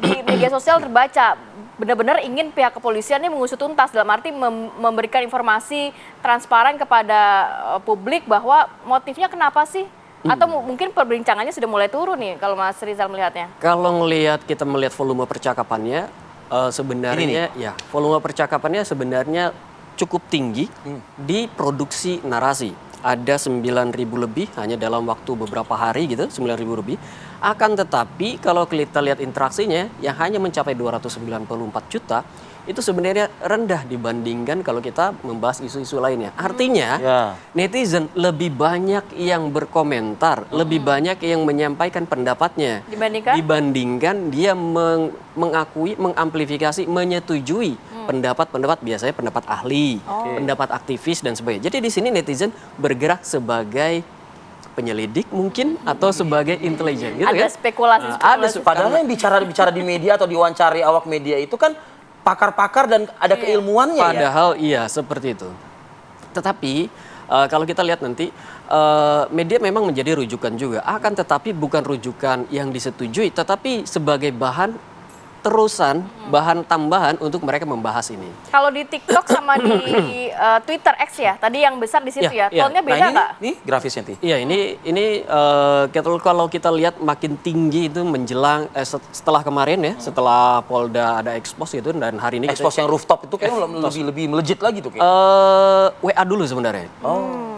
B: di media sosial terbaca benar-benar ingin pihak kepolisian ini mengusut tuntas, dalam arti memberikan informasi transparan kepada publik bahwa motifnya kenapa sih? Atau mungkin perbincangannya sudah mulai turun nih kalau Mas Rizal melihatnya?
I: Kalau kita melihat volume percakapannya, sebenarnya ya volume percakapannya sebenarnya cukup tinggi di produksi narasi. Ada 9.000 lebih hanya dalam waktu beberapa hari gitu, 9.000 lebih. Akan tetapi kalau kita lihat interaksinya yang hanya mencapai 294 juta, itu sebenarnya rendah dibandingkan kalau kita membahas isu-isu lainnya. Artinya netizen lebih banyak yang berkomentar, lebih banyak yang menyampaikan pendapatnya dibandingkan dia mengakui, mengamplifikasi, menyetujui pendapat-pendapat, biasanya pendapat ahli, pendapat aktivis dan sebagainya. Jadi di sini netizen bergerak sebagai penyelidik mungkin atau sebagai intelijen gitu
B: ada
I: kan?
B: spekulasi.
A: Padahal yang bicara di media atau diwawancari awak media itu kan pakar-pakar dan ada keilmuannya.
I: Padahal iya seperti itu. Tetapi kalau kita lihat nanti media memang menjadi rujukan juga. Akan tetapi bukan rujukan yang disetujui, tetapi sebagai bahan terusan, bahan tambahan untuk mereka membahas ini.
B: Kalau di TikTok sama di Twitter X ya, tadi yang besar di situ ya, tone-nya beda nggak?
A: Ini grafisnya nanti.
I: Iya, ini kalau kita lihat makin tinggi itu menjelang setelah kemarin ya, setelah Polda ada expose gitu, dan hari ini
A: expose yang rooftop itu kayak lebih melejit lagi tuh kayak.
I: WA dulu sebenarnya.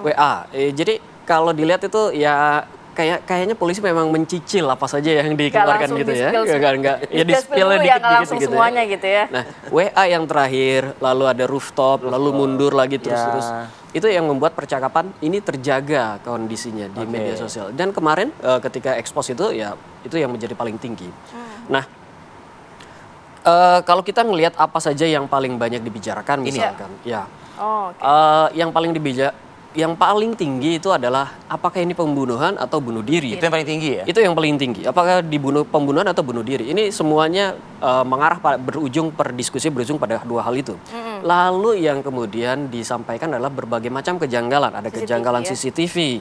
I: WA. Jadi kalau dilihat itu ya kayaknya polisi memang mencicil apa saja yang dikeluarkan gitu ya. Enggak ya di-spill dikit gitu
B: semuanya gitu ya.
I: Nah, WA yang terakhir, lalu ada rooftop, lalu mundur lagi terus. Itu yang membuat percakapan ini terjaga kondisinya di media sosial. Dan kemarin ketika expose itu ya itu yang menjadi paling tinggi. Nah, kalau kita melihat apa saja yang paling banyak dibicarakan misalkan, yang paling tinggi itu adalah apakah ini pembunuhan atau bunuh diri.
A: Itu yang paling tinggi ya?
I: Itu yang paling tinggi. Apakah pembunuhan atau bunuh diri. Ini semuanya berujung pada dua hal itu. Lalu yang kemudian disampaikan adalah berbagai macam kejanggalan. Ada kejanggalan CCTV.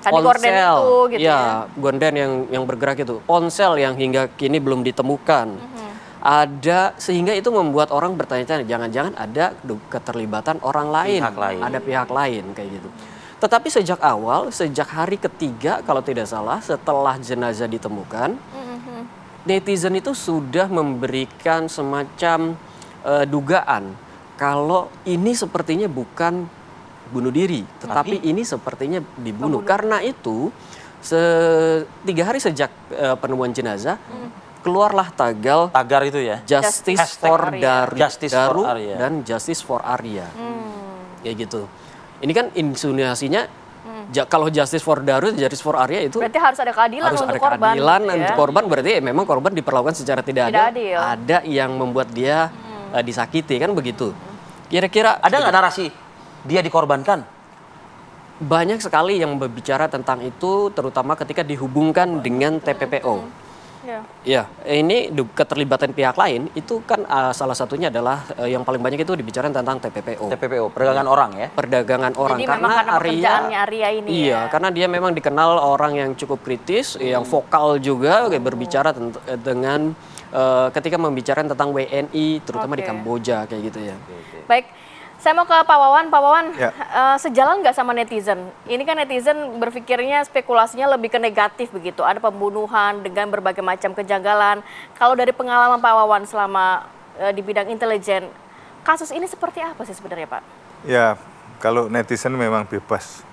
I: Ponsel, gitu ya. Gorden yang bergerak itu. Ponsel yang hingga kini belum ditemukan. Ada sehingga itu membuat orang bertanya-tanya jangan-jangan ada keterlibatan orang lain, ada pihak lain kayak gitu. Tetapi sejak awal, sejak hari ketiga kalau tidak salah setelah jenazah ditemukan, netizen itu sudah memberikan semacam dugaan kalau ini sepertinya bukan bunuh diri, tetapi ini sepertinya dibunuh. Karena itu 3 hari sejak penemuan jenazah, keluarlah tagar
A: itu ya.
I: Justice for Daru,
A: Justice for Arya.
I: dan Justice for Arya. Ya gitu. Ini kan insinuasinya kalau Justice for Daru, Justice for Arya itu
B: Berarti harus ada keadilan
I: harus
B: untuk
I: ada
B: korban.
I: keadilan
B: gitu
I: untuk
B: ya.
I: korban, berarti memang korban diperlakukan secara tidak
B: adil.
I: Ada yang membuat dia disakiti, kan begitu. Kira-kira
A: Ada nggak narasi dia dikorbankan?
I: banyak sekali yang berbicara tentang itu, terutama ketika dihubungkan dengan TPPO. Ya, ini keterlibatan pihak lain itu kan salah satunya adalah yang paling banyak itu dibicarakan tentang TPPO.
A: TPPO, perdagangan orang ya?
I: Perdagangan orang.
B: Jadi memang karena pekerjaannya Arya ini
I: Iya,
B: ya.
I: karena dia memang dikenal orang yang cukup kritis, yang vokal juga, berbicara dengan ketika membicarakan tentang WNI, terutama di Kamboja kayak gitu ya.
B: Baik, saya mau ke Pak Wawan. Pak Wawan,
J: Ya.
B: sejalan nggak sama netizen? Ini kan netizen berpikirnya spekulasinya lebih ke negatif begitu. Ada pembunuhan dengan berbagai macam kejanggalan. Kalau dari pengalaman Pak Wawan selama di bidang intelijen, kasus ini seperti apa sih sebenarnya Pak?
J: Ya, kalau netizen memang bebas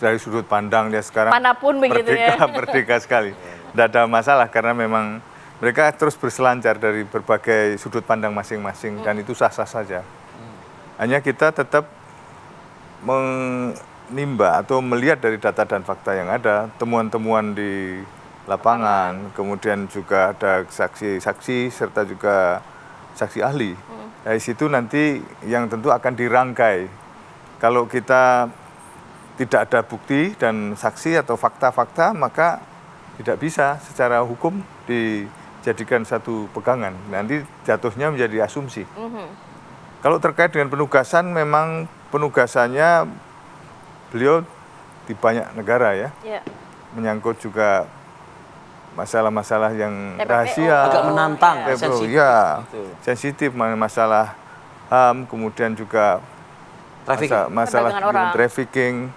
J: dari sudut pandang dia sekarang.
B: Manapun begitu ya.
J: Merdeka sekali. Tidak ada masalah karena memang mereka terus berselancar dari berbagai sudut pandang masing-masing dan itu sah-sah saja. Hanya kita tetap menimba atau melihat dari data dan fakta yang ada, temuan-temuan di lapangan, kemudian juga ada saksi-saksi serta juga saksi ahli. Dari situ nanti yang tentu akan dirangkai. Kalau kita tidak ada bukti dan saksi atau fakta-fakta, maka tidak bisa secara hukum dijadikan satu pegangan. Nanti jatuhnya menjadi asumsi. Kalau terkait dengan penugasan, memang penugasannya beliau di banyak negara ya. Menyangkut juga masalah-masalah yang
B: TPPO.
J: rahasia.
A: Agak menantang,
J: TPPO,
A: sensitif.
J: ya, sensitif masalah HAM, kemudian juga masalah
B: Perdagangan orang.
J: trafficking,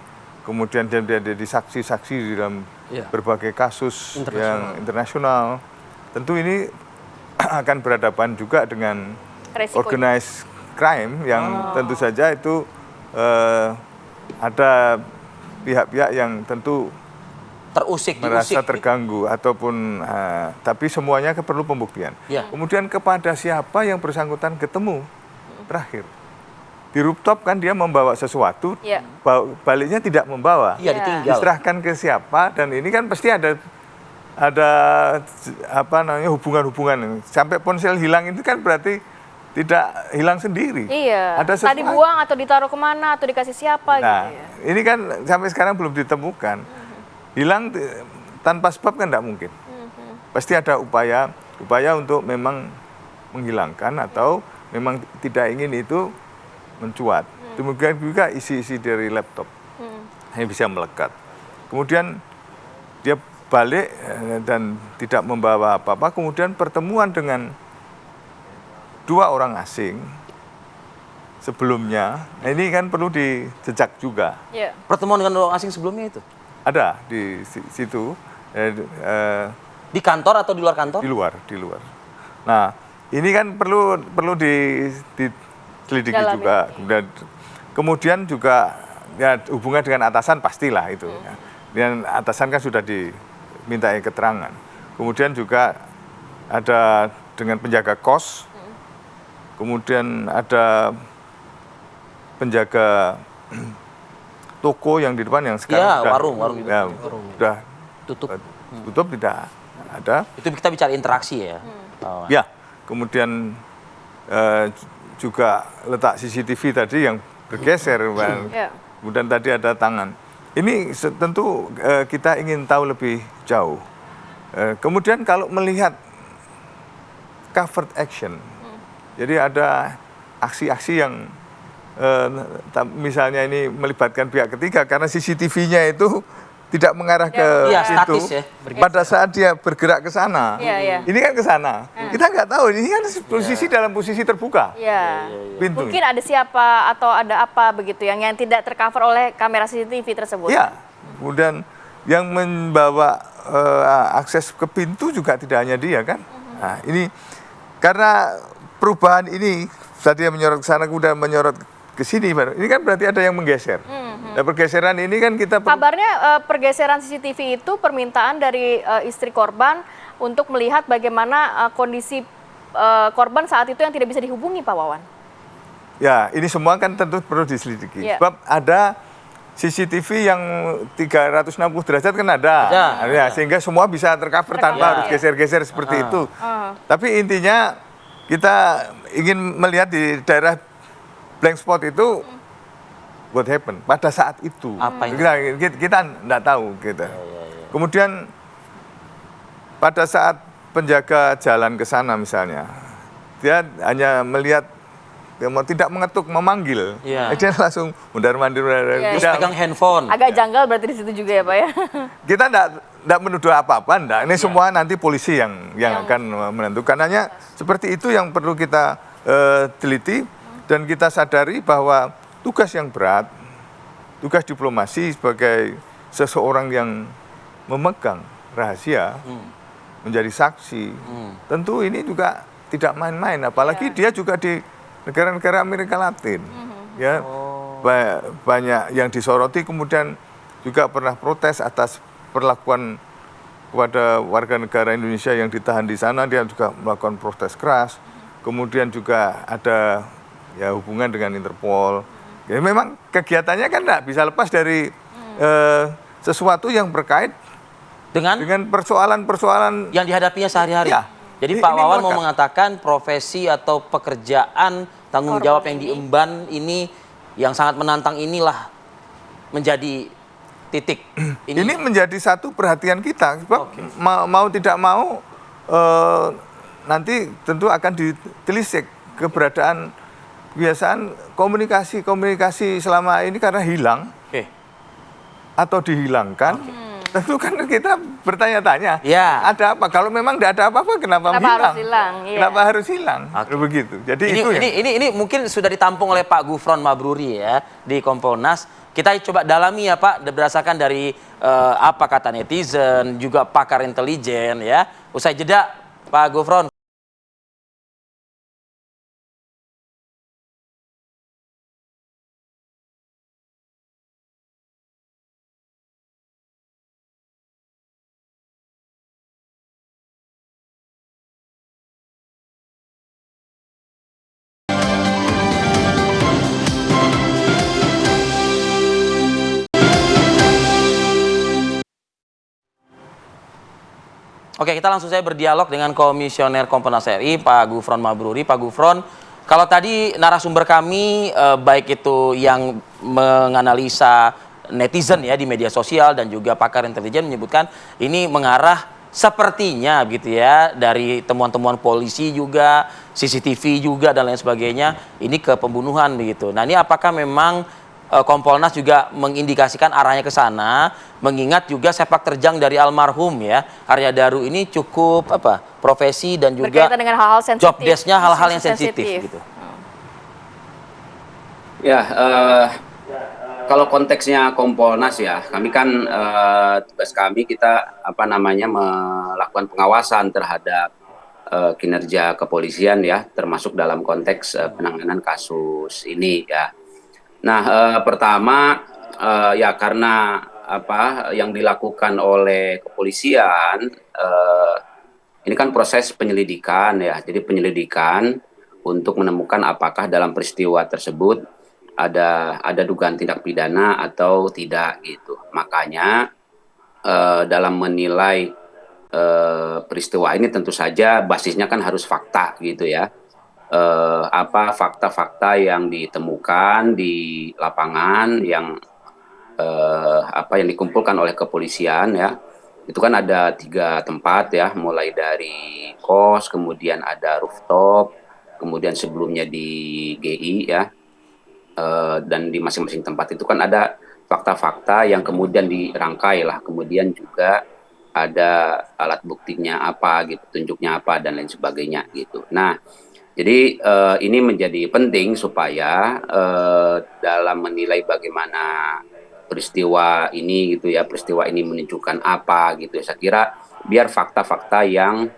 J: kemudian dia jadi saksi-saksi di dalam berbagai kasus yang internasional. Tentu ini akan berhadapan juga dengan
B: Resikonya.
J: organized crime yang tentu saja itu ada pihak-pihak yang tentu merasa terganggu ataupun tapi semuanya perlu pembuktian. Kemudian kepada siapa yang bersangkutan ketemu terakhir di rooftop kan dia membawa sesuatu, baliknya tidak membawa,
A: ditinggal.
J: diserahkan ke siapa, dan ini kan pasti ada apa namanya hubungan-hubungan. Sampai ponsel hilang itu kan berarti tidak hilang sendiri.
B: Iya.
J: Ada sesuatu.
B: Tadi buang atau ditaruh kemana atau dikasih siapa
J: Nah,
B: gitu ya.
J: ini kan sampai sekarang belum ditemukan. Hilang tanpa sebab kan tidak mungkin. Pasti ada upaya untuk memang menghilangkan atau memang tidak ingin itu mencuat. Demikian juga isi-isi dari laptop yang bisa melekat. Kemudian dia balik dan tidak membawa apa-apa. Kemudian pertemuan dengan 2 orang asing sebelumnya, ini kan perlu dijejak juga.
A: Pertemuan dengan orang asing sebelumnya itu?
J: Ada di situ.
A: Di kantor atau di luar kantor?
J: Di luar. Nah, ini kan perlu diselidiki juga. Kemudian juga ya hubungan dengan atasan pastilah itu. Dan atasan kan sudah dimintai keterangan. Kemudian juga ada dengan penjaga kos. Kemudian ada penjaga toko yang di depan yang sekarang sudah tutup tidak ada.
A: Itu kita bicara interaksi ya.
J: Ya, kemudian juga letak CCTV tadi yang bergeser, kemudian tadi ada tangan. Ini tentu kita ingin tahu lebih jauh. Kemudian kalau melihat covert action, jadi ada aksi-aksi yang misalnya ini melibatkan pihak ketiga karena CCTV-nya itu tidak mengarah ke
A: Iya,
J: situ.
A: statis ya.
J: Pada saat dia bergerak ke sana,
B: Iya.
J: ini kan ke sana. Kita nggak tahu, ini kan posisi dalam posisi terbuka.
B: Iya.
J: Pintu.
B: Mungkin ada siapa atau ada apa begitu yang tidak tercover oleh kamera CCTV tersebut.
J: Iya. Kemudian yang membawa akses ke pintu juga tidak hanya dia kan. Nah, ini karena perubahan ini tadi yang menyorot ke sana kemudian menyorot ke sini baru. Ini kan berarti ada yang menggeser. Nah, pergeseran ini kan kita
B: Kabarnya pergeseran CCTV itu permintaan dari istri korban untuk melihat bagaimana kondisi korban saat itu yang tidak bisa dihubungi, Pak Wawan.
J: Ya, ini semua kan tentu perlu diselidiki.
B: Iya.
J: Sebab ada CCTV yang 360 derajat kan ada. Ya, sehingga semua bisa tercover tanpa harus geser-geser seperti itu. Tapi intinya kita ingin melihat di daerah blank spot itu what happened pada saat itu.
A: Apa itu?
J: Kita nggak tahu gitu. Kemudian pada saat penjaga jalan ke sana misalnya, dia hanya melihat dia mau tidak mengetuk memanggil, dia langsung mundar-mandir.
A: Terus pegang handphone.
B: Agak janggal berarti di situ juga ya, Pak ya.
J: Kita enggak menuduh apa-apa, enggak. Ini semua nanti polisi yang akan menentukan. Hanya seperti itu yang perlu kita teliti dan kita sadari bahwa tugas yang berat, tugas diplomasi sebagai seseorang yang memegang rahasia, menjadi saksi, tentu ini juga tidak main-main. Apalagi dia juga di negara-negara Amerika Latin, ya banyak yang disoroti, kemudian juga pernah protes atas perlakuan kepada warga negara Indonesia yang ditahan di sana. Dia juga melakukan protes keras. Kemudian juga ada ya hubungan dengan Interpol. Ya memang kegiatannya kan tidak bisa lepas dari sesuatu yang berkait dengan persoalan-persoalan
A: yang dihadapinya sehari-hari.
J: Ya.
A: Jadi Pak Wawan mau mengatakan profesi atau pekerjaan tanggung jawab yang diemban ini yang sangat menantang inilah menjadi titik.
J: Ini menjadi satu perhatian kita. Sebab mau tidak mau nanti tentu akan ditelisik keberadaan kebiasaan komunikasi selama ini karena hilang atau dihilangkan. Tentu kan kita bertanya-tanya, ada apa? Kalau memang tidak ada apa-apa, kenapa hilang? Kenapa harus hilang? Begitu. Jadi
A: ini mungkin sudah ditampung oleh Pak Gufron Mabruri ya di Kompolnas. Kita coba dalami ya Pak, berdasarkan dari apa kata netizen, juga pakar intelijen ya. Usai jeda, Pak Gufron. Oke, kita langsung saja berdialog dengan Komisioner Kompolnas RI, Pak Gufron Mabruri. Pak Gufron, kalau tadi narasumber kami, baik itu yang menganalisa netizen ya di media sosial dan juga pakar intelijen menyebutkan ini mengarah sepertinya gitu ya, dari temuan-temuan polisi juga, CCTV juga dan lain sebagainya, ini ke pembunuhan begitu. Nah ini apakah memang Kompolnas juga mengindikasikan arahnya ke sana, mengingat juga sepak terjang dari almarhum ya Arya Daru ini cukup profesi dan juga
B: berkaitan dengan hal-hal sensitif,
A: job desk-nya hal-hal yang sensitif gitu.
K: Ya, kalau konteksnya Kompolnas ya, kami kan tugas kami kita melakukan pengawasan terhadap kinerja kepolisian ya, termasuk dalam konteks penanganan kasus ini ya. Nah, pertama ya karena yang dilakukan oleh kepolisian ini kan proses penyelidikan ya. Jadi penyelidikan untuk menemukan apakah dalam peristiwa tersebut ada dugaan tindak pidana atau tidak gitu. Makanya dalam menilai peristiwa ini tentu saja basisnya kan harus fakta gitu ya. Fakta-fakta yang ditemukan di lapangan yang yang dikumpulkan oleh kepolisian ya, itu kan ada 3 tempat ya, mulai dari kos, kemudian ada rooftop, kemudian sebelumnya di GI ya, dan di masing-masing tempat itu kan ada fakta-fakta yang kemudian dirangkai lah, kemudian juga ada alat buktinya apa gitu, tunjuknya apa dan lain sebagainya gitu. Nah, jadi ini menjadi penting supaya dalam menilai bagaimana peristiwa ini gitu ya, peristiwa ini menunjukkan apa gitu ya. Saya kira biar fakta-fakta yang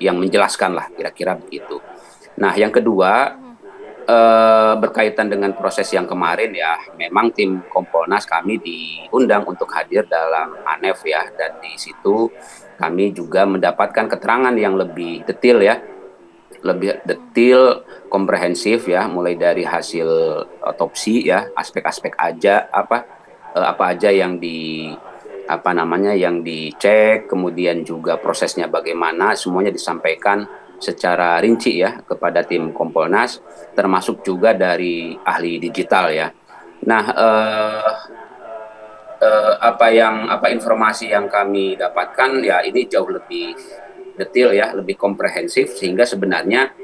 K: yang menjelaskan lah, kira-kira begitu. Nah, yang kedua berkaitan dengan proses yang kemarin ya, memang tim Kompolnas kami diundang untuk hadir dalam ANEF ya, dan di situ kami juga mendapatkan keterangan yang lebih detail ya, lebih detail, komprehensif ya, mulai dari hasil otopsi ya, aspek-aspek aja apa aja yang yang dicek, kemudian juga prosesnya bagaimana, semuanya disampaikan secara rinci ya kepada tim Kompolnas, termasuk juga dari ahli digital ya. Nah, informasi yang kami dapatkan ya ini jauh lebih detail ya, lebih komprehensif, sehingga sebenarnya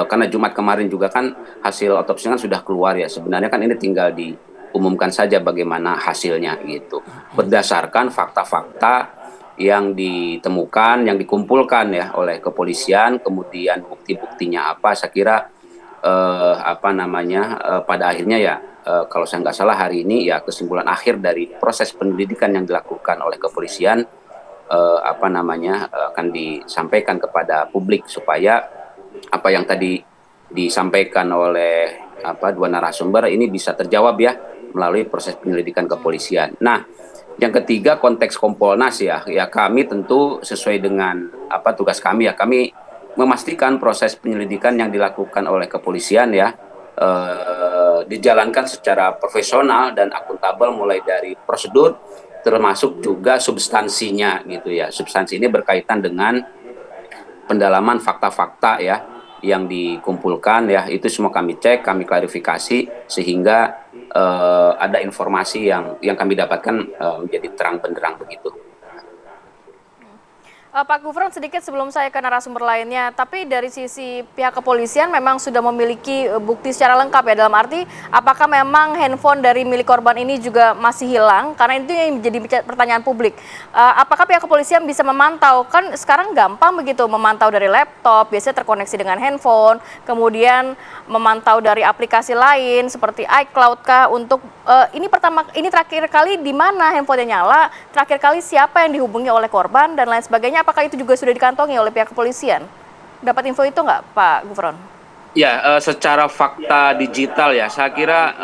K: karena Jumat kemarin juga kan hasil otopsi kan sudah keluar ya, sebenarnya kan ini tinggal diumumkan saja bagaimana hasilnya gitu, berdasarkan fakta-fakta yang ditemukan, yang dikumpulkan ya oleh kepolisian, kemudian bukti-buktinya apa, saya kira pada akhirnya ya, kalau saya nggak salah hari ini ya kesimpulan akhir dari proses penyelidikan yang dilakukan oleh kepolisian akan disampaikan kepada publik supaya apa yang tadi disampaikan oleh dua narasumber ini bisa terjawab ya melalui proses penyelidikan kepolisian. Nah, yang ketiga konteks Kompolnas ya kami tentu sesuai dengan tugas kami ya, kami memastikan proses penyelidikan yang dilakukan oleh kepolisian ya dijalankan secara profesional dan akuntabel, mulai dari prosedur termasuk juga substansinya gitu ya. Substansi ini berkaitan dengan pendalaman fakta-fakta ya yang dikumpulkan ya, itu semua kami cek, kami klarifikasi sehingga ada informasi yang kami dapatkan menjadi terang benderang begitu.
B: Pak Gufron, sedikit sebelum saya ke narasumber lainnya, tapi dari sisi pihak kepolisian memang sudah memiliki bukti secara lengkap ya, dalam arti apakah memang handphone dari milik korban ini juga masih hilang, karena itu yang menjadi pertanyaan publik. Apakah pihak kepolisian bisa memantau, kan sekarang gampang begitu memantau dari laptop, biasanya terkoneksi dengan handphone, kemudian memantau dari aplikasi lain seperti iCloud kah, untuk ini terakhir kali di mana handphonenya nyala, terakhir kali siapa yang dihubungi oleh korban dan lain sebagainya. Apakah itu juga sudah dikantongi oleh pihak kepolisian? Dapat info itu nggak, Pak Gufron?
K: Ya, secara fakta digital ya, saya kira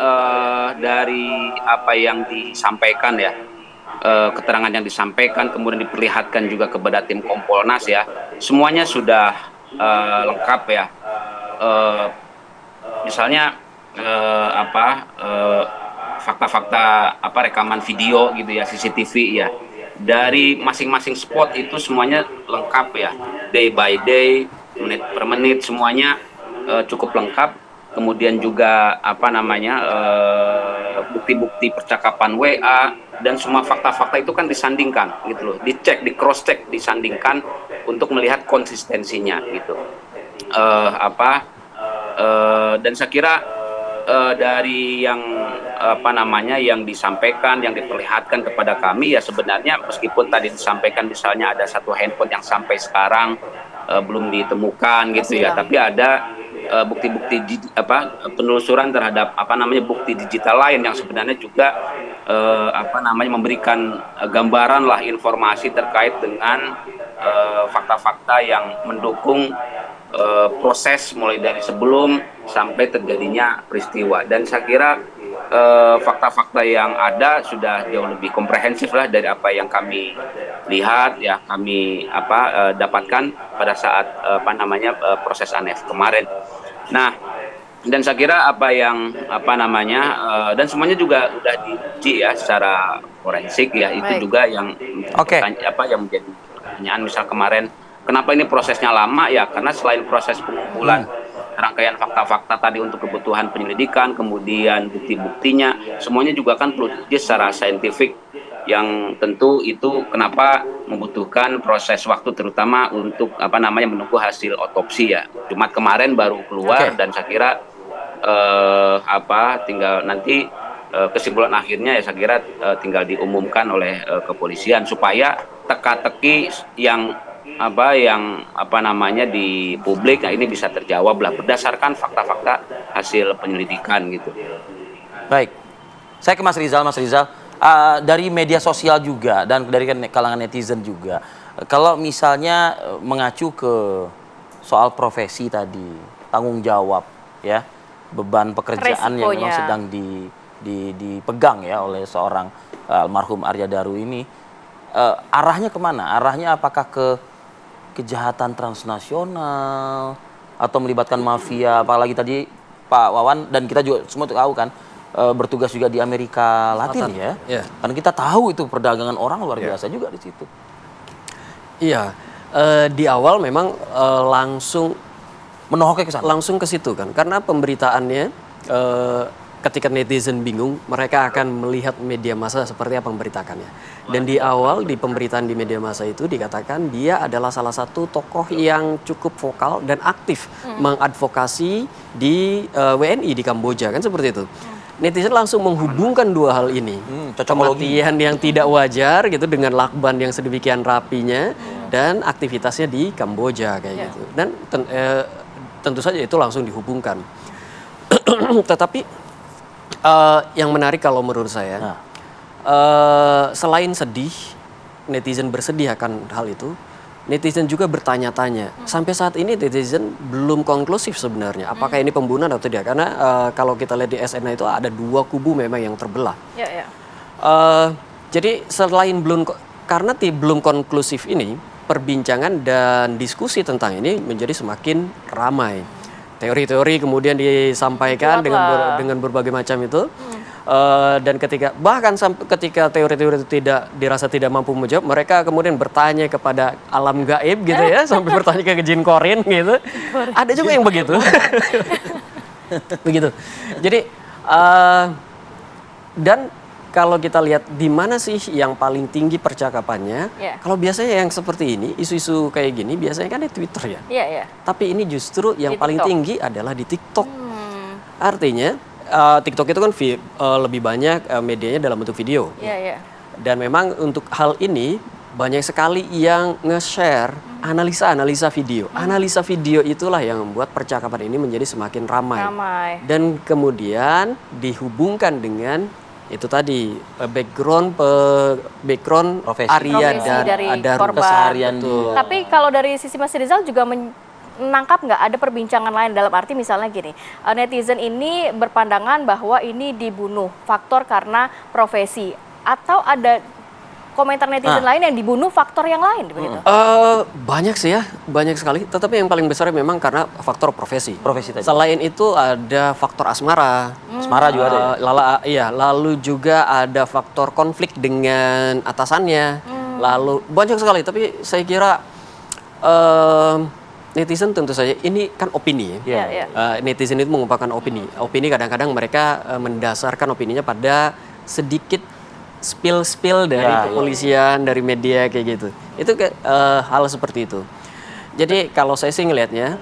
K: dari apa yang disampaikan ya, keterangan yang disampaikan kemudian diperlihatkan juga kepada tim Kompolnas ya, semuanya sudah lengkap ya. Misalnya fakta-fakta rekaman video gitu ya, CCTV ya, dari masing-masing spot itu semuanya lengkap ya, day by day, menit per menit, semuanya cukup lengkap. Kemudian juga bukti-bukti percakapan WA dan semua fakta-fakta itu kan disandingkan gitu loh, dicek, di cross check, disandingkan untuk melihat konsistensinya gitu. Dan saya kira dari yang yang disampaikan, yang diperlihatkan kepada kami ya, sebenarnya meskipun tadi disampaikan misalnya ada satu handphone yang sampai sekarang belum ditemukan gitu ya, tapi ada bukti-bukti penelusuran terhadap bukti digital lain yang sebenarnya juga memberikan gambaran lah, informasi terkait dengan fakta-fakta yang mendukung proses mulai dari sebelum sampai terjadinya peristiwa. Dan saya kira fakta-fakta yang ada sudah jauh lebih komprehensif lah dari apa yang kami lihat ya, kami dapatkan pada saat proses ANEF kemarin. Nah, dan saya kira dan semuanya juga sudah diuji ya secara forensik ya. Baik. Itu juga yang yang menjadi pertanyaan, misal kemarin kenapa ini prosesnya lama ya, karena selain proses pengumpulan rangkaian fakta-fakta tadi untuk kebutuhan penyelidikan, kemudian bukti-buktinya, semuanya juga kan perlu diuji secara saintifik, yang tentu itu kenapa membutuhkan proses waktu, terutama untuk menunggu hasil otopsi ya. Jumat kemarin baru keluar. Dan saya kira tinggal nanti kesimpulan akhirnya ya saya kira tinggal diumumkan oleh kepolisian supaya teka-teki yang di publik, nah ini bisa terjawab lah berdasarkan fakta-fakta hasil penyelidikan gitu.
A: Baik, saya ke Mas Rizal. Mas Rizal, dari media sosial juga dan dari kalangan netizen juga, kalau misalnya mengacu ke soal profesi tadi, tanggung jawab ya, beban pekerjaan yang memang sedang dipegang ya oleh seorang almarhum Arya Daru ini, arahnya kemana? Arahnya apakah ke kejahatan transnasional atau melibatkan mafia? Apalagi tadi Pak Wawan dan kita juga semua tahu kan, bertugas juga di Amerika Latin ya. Karena kita tahu itu perdagangan orang luar biasa juga di situ.
I: Iya, di awal memang langsung
A: menohoknya ke sana.
I: Langsung ke situ kan, karena pemberitaannya ketika netizen bingung, mereka akan melihat media massa seperti apa memberitakannya. Dan di awal di pemberitaan di media massa itu dikatakan dia adalah salah satu tokoh yang cukup vokal dan aktif mengadvokasi di WNI di Kamboja, kan seperti itu. Netizen langsung menghubungkan dua hal ini, kematian yang tidak wajar gitu dengan lakban yang sedemikian rapinya dan aktivitasnya di Kamboja kayak gitu. Dan tentu saja itu langsung dihubungkan. Tetapi yang menarik kalau menurut saya, selain sedih, netizen bersedih akan hal itu, netizen juga bertanya-tanya. Sampai saat ini netizen belum konklusif sebenarnya, apakah ini pembunuhan atau tidak. Karena kalau kita lihat di SNA itu ada dua kubu memang yang terbelah. Jadi selain karena belum konklusif ini, perbincangan dan diskusi tentang ini menjadi semakin ramai. Teori-teori kemudian disampaikan dengan berbagai macam itu, dan ketika teori-teori itu dirasa tidak mampu menjawab, mereka kemudian bertanya kepada alam gaib gitu ya, sampai bertanya ke jin korin gitu. Ada juga yang begitu. Begitu. Jadi dan kalau kita lihat di mana sih yang paling tinggi percakapannya, kalau biasanya yang seperti ini, isu-isu kayak gini biasanya kan di Twitter ya. Tapi ini justru yang paling tinggi adalah di TikTok. Artinya TikTok itu kan lebih banyak medianya dalam bentuk video. Dan memang untuk hal ini banyak sekali yang nge-share analisa video. Analisa video itulah yang membuat percakapan ini menjadi semakin ramai. Dan kemudian dihubungkan dengan itu tadi background Arya dan Daru keseharian.
B: Tapi kalau dari sisi Mas Rizal juga menangkap nggak ada perbincangan lain, dalam arti misalnya gini, netizen ini berpandangan bahwa ini dibunuh faktor karena profesi, atau ada komentar netizen lain yang dibunuh faktor yang lain begitu?
I: Banyak sih ya, banyak sekali. Tetapi yang paling besar memang karena faktor profesi.
A: Tadi.
I: Selain itu ada faktor asmara.
A: Asmara juga ada.
I: Lalu juga ada faktor konflik dengan atasannya. Lalu banyak sekali. Tapi saya kira netizen tentu saja ini kan opini. Netizen itu mengungkapkan opini. Opini kadang-kadang mereka mendasarkan opininya pada sedikit spill dari kepolisian, dari media kayak gitu. Itu hal seperti itu. Jadi kalau saya sih ngelihatnya,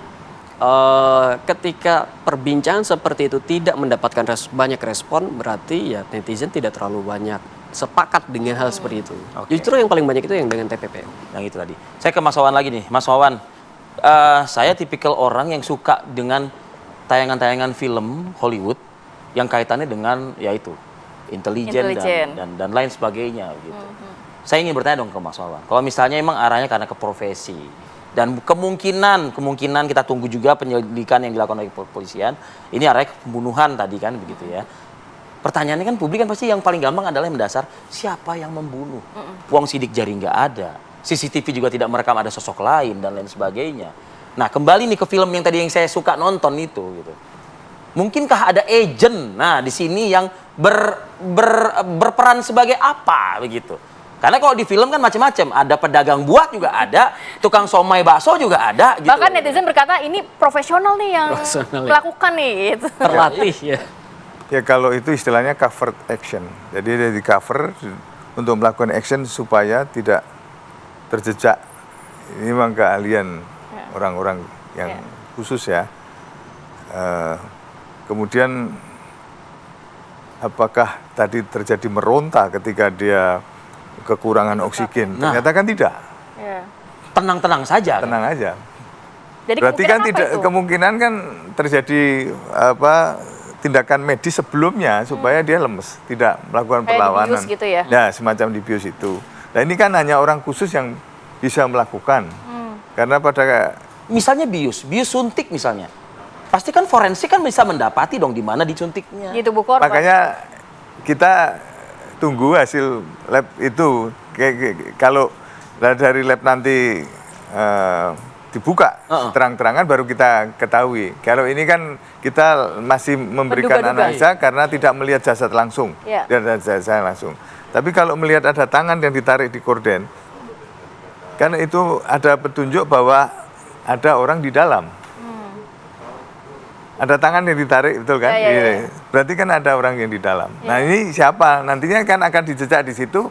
I: ketika perbincangan seperti itu tidak mendapatkan banyak respon, berarti ya netizen tidak terlalu banyak sepakat dengan hal seperti itu. Justru yang paling banyak itu yang dengan TPPU.
A: Yang itu tadi. Saya ke Mas Wawan lagi nih. Mas Wawan, saya tipikal orang yang suka dengan tayangan-tayangan film Hollywood yang kaitannya dengan yaitu intelijen dan lain sebagainya gitu. Saya ingin bertanya dong ke Mas Wawan, kalau misalnya emang arahnya karena ke profesi dan kemungkinan kita tunggu juga penyelidikan yang dilakukan oleh kepolisian, ini arahnya pembunuhan tadi kan begitu ya. Pertanyaannya kan publik kan pasti yang paling gampang adalah yang mendasar, siapa yang membunuh? Wong sidik jari nggak ada, CCTV juga tidak merekam ada sosok lain dan lain sebagainya. Nah kembali nih ke film yang tadi yang saya suka nonton itu gitu. Mungkinkah ada agent? Nah, di sini yang berperan sebagai apa begitu? Karena kalau di film kan macam-macam, ada pedagang buah juga ada, tukang somai bakso juga ada. Gitu.
B: Bahkan netizen berkata ini profesional nih yang melakukan nih. Gitu.
I: Terlatih ya.
J: Ya kalau itu istilahnya covered action. Jadi dia di cover untuk melakukan action supaya tidak terjejak. Ini memang keahlian orang-orang yang khusus ya. Kemudian apakah tadi terjadi meronta ketika dia kekurangan oksigen? Ternyata kan tidak.
B: Ya.
A: Tenang-tenang saja.
J: Tenang aja.
B: Jadi
J: Berarti kan tidak
B: itu?
J: kemungkinan kan terjadi tindakan medis sebelumnya supaya dia lemes, tidak melakukan
B: Kayak
J: perlawanan.
B: dibius gitu ya?
J: Nah, semacam dibius itu. Nah, ini kan hanya orang khusus yang bisa melakukan. Karena pada
A: Misalnya bius suntik misalnya. Pasti kan forensik kan bisa mendapati dong di mana disuntiknya.
B: Di tubuh korban.
J: makanya kita tunggu hasil lab itu. Kalau dari lab nanti dibuka terang-terangan baru kita ketahui. Kalau ini kan kita masih memberikan analisa karena tidak melihat jasad langsung. Dan jasad langsung. Tapi kalau melihat ada tangan yang ditarik di korden, kan itu ada petunjuk bahwa ada orang di dalam. Ada tangan yang ditarik, betul kan? Berarti kan ada orang yang di dalam. Nah, ini siapa? Nantinya kan akan dijejak di situ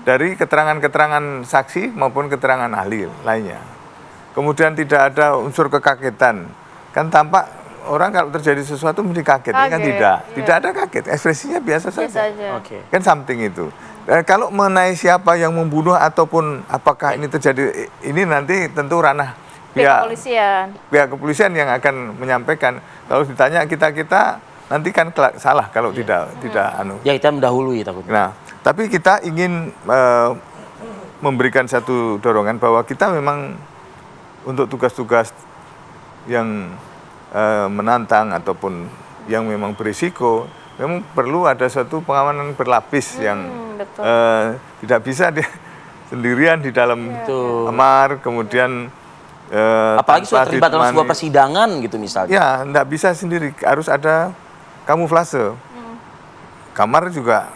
J: dari keterangan-keterangan saksi maupun keterangan ahli lainnya. Kemudian tidak ada unsur kekagetan. Kan tampak orang kalau terjadi sesuatu mesti kaget. Ini kan tidak. Tidak ada kaget, ekspresinya biasa saja. Kan something itu. Kalau mengenai siapa yang membunuh ataupun apakah ini terjadi, ini nanti tentu ranah pihak kepolisian yang akan menyampaikan. Kalau ditanya kita nanti kan salah kalau tidak
A: Ya, kita mendahului takutnya.
J: Nah, tapi kita ingin memberikan satu dorongan bahwa kita memang untuk tugas-tugas yang menantang ataupun yang memang berisiko, memang perlu ada suatu pengamanan berlapis yang tidak bisa sendirian di dalam kamar, kemudian
A: apalagi sudah terlibat dalam sebuah persidangan gitu misalnya.
J: Ya, tidak bisa sendiri, harus ada kamuflase. Kamar juga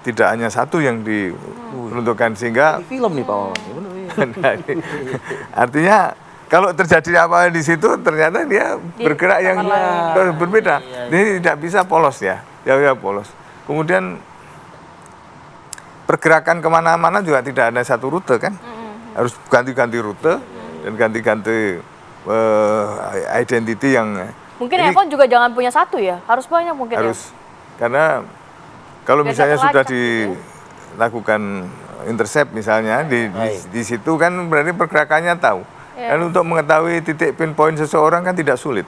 J: tidak hanya satu yang diperuntukkan, sehingga
A: film nih Pak Wawan.
J: Artinya kalau terjadi apa di situ ternyata dia bergerak yang berbeda. Ini tidak bisa polos ya, polos. Kemudian pergerakan kemana-mana juga tidak ada satu rute kan, harus ganti-ganti rute dan ganti-ganti identity yang.
B: Mungkin handphone juga jangan punya satu ya, harus banyak mungkin.
J: Harus, karena kalau misalnya sudah dilakukan intercept misalnya di situ kan berarti pergerakannya tahu. Dan untuk mengetahui titik pinpoint seseorang kan tidak sulit.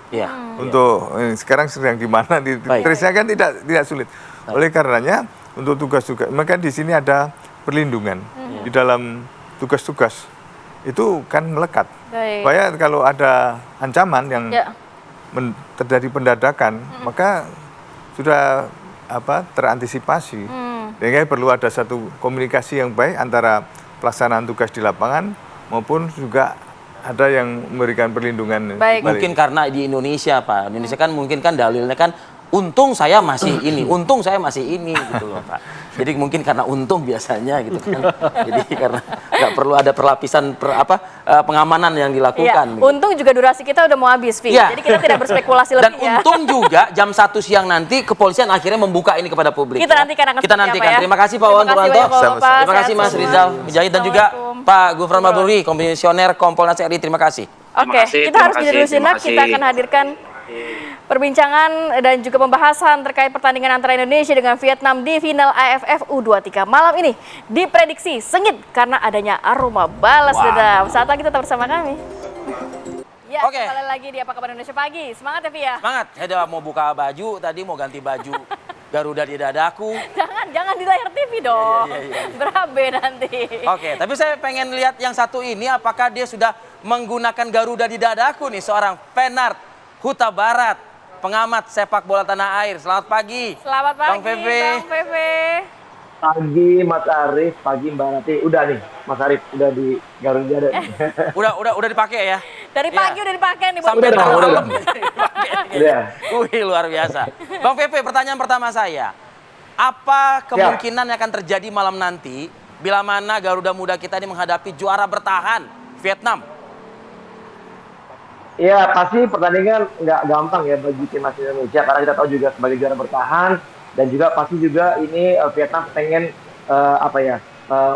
J: Untuk sekarang sedang di mana trace-nya kan tidak sulit. Oleh karenanya untuk tugas-tugas, maka di sini ada perlindungan di dalam tugas-tugas itu kan melekat. Supaya kalau ada ancaman yang terjadi pendadakan, maka sudah terantisipasi. Sehingga perlu ada satu komunikasi yang baik antara pelaksanaan tugas di lapangan maupun juga ada yang memberikan perlindungan.
A: Mungkin karena di Indonesia Pak, Indonesia kan mungkin kan dalilnya kan untung saya masih ini, untung saya masih ini gitu loh Pak. Jadi mungkin karena untung biasanya gitu kan. Jadi karena nggak perlu ada perlapisan pengamanan yang dilakukan.
B: Gitu. Untung juga durasi kita udah mau habis, Vi. Jadi kita tidak berspekulasi lebih.
A: Dan untung juga jam 1 siang nanti kepolisian akhirnya membuka ini kepada publik.
B: Kita nantikan akan
A: kita nantikan. Terima kasih Pak Wawan Purwanto. Terima kasih Mas Rizal Mujahid dan juga Pak Gufron Mabruri, Komisioner Kompolnas RI. Terima kasih.
B: Oke, kita harus jeda dulu sejenak. Kita akan hadirkan perbincangan dan juga pembahasan terkait pertandingan antara Indonesia dengan Vietnam di final AFF U23 malam ini diprediksi sengit karena adanya aroma balas dendam. Saat lagi tetap bersama kami. Ya, kembali lagi di Apa Kabar Indonesia Pagi. Semangat ya, Via.
A: Semangat. Saya udah mau buka baju, tadi mau ganti baju Garuda di dadaku.
B: Jangan di layar TV dong. Berabe nanti.
A: Oke, tapi saya pengen lihat yang satu ini apakah dia sudah menggunakan Garuda di dadaku nih, seorang Penart Huta Barat, pengamat sepak bola tanah air. Selamat pagi.
B: Selamat pagi,
A: Bang Pepe.
B: Bang Pepe.
L: Pagi Mas Arif, pagi Mbak Nati. Udah nih, Mas Arif udah di Garuda ada.
A: Udah dipakai ya?
B: Dari pagi udah dipakai nih.
A: Sampai malam.
L: Udah.
A: Wih, luar biasa. Bang Pepe, pertanyaan pertama saya. Apa kemungkinan yang akan terjadi malam nanti bila mana Garuda Muda kita ini menghadapi juara bertahan Vietnam?
L: Ya, pasti pertandingan nggak gampang ya bagi timnas Indonesia karena kita tahu juga sebagai juara bertahan dan juga pasti juga ini Vietnam pengen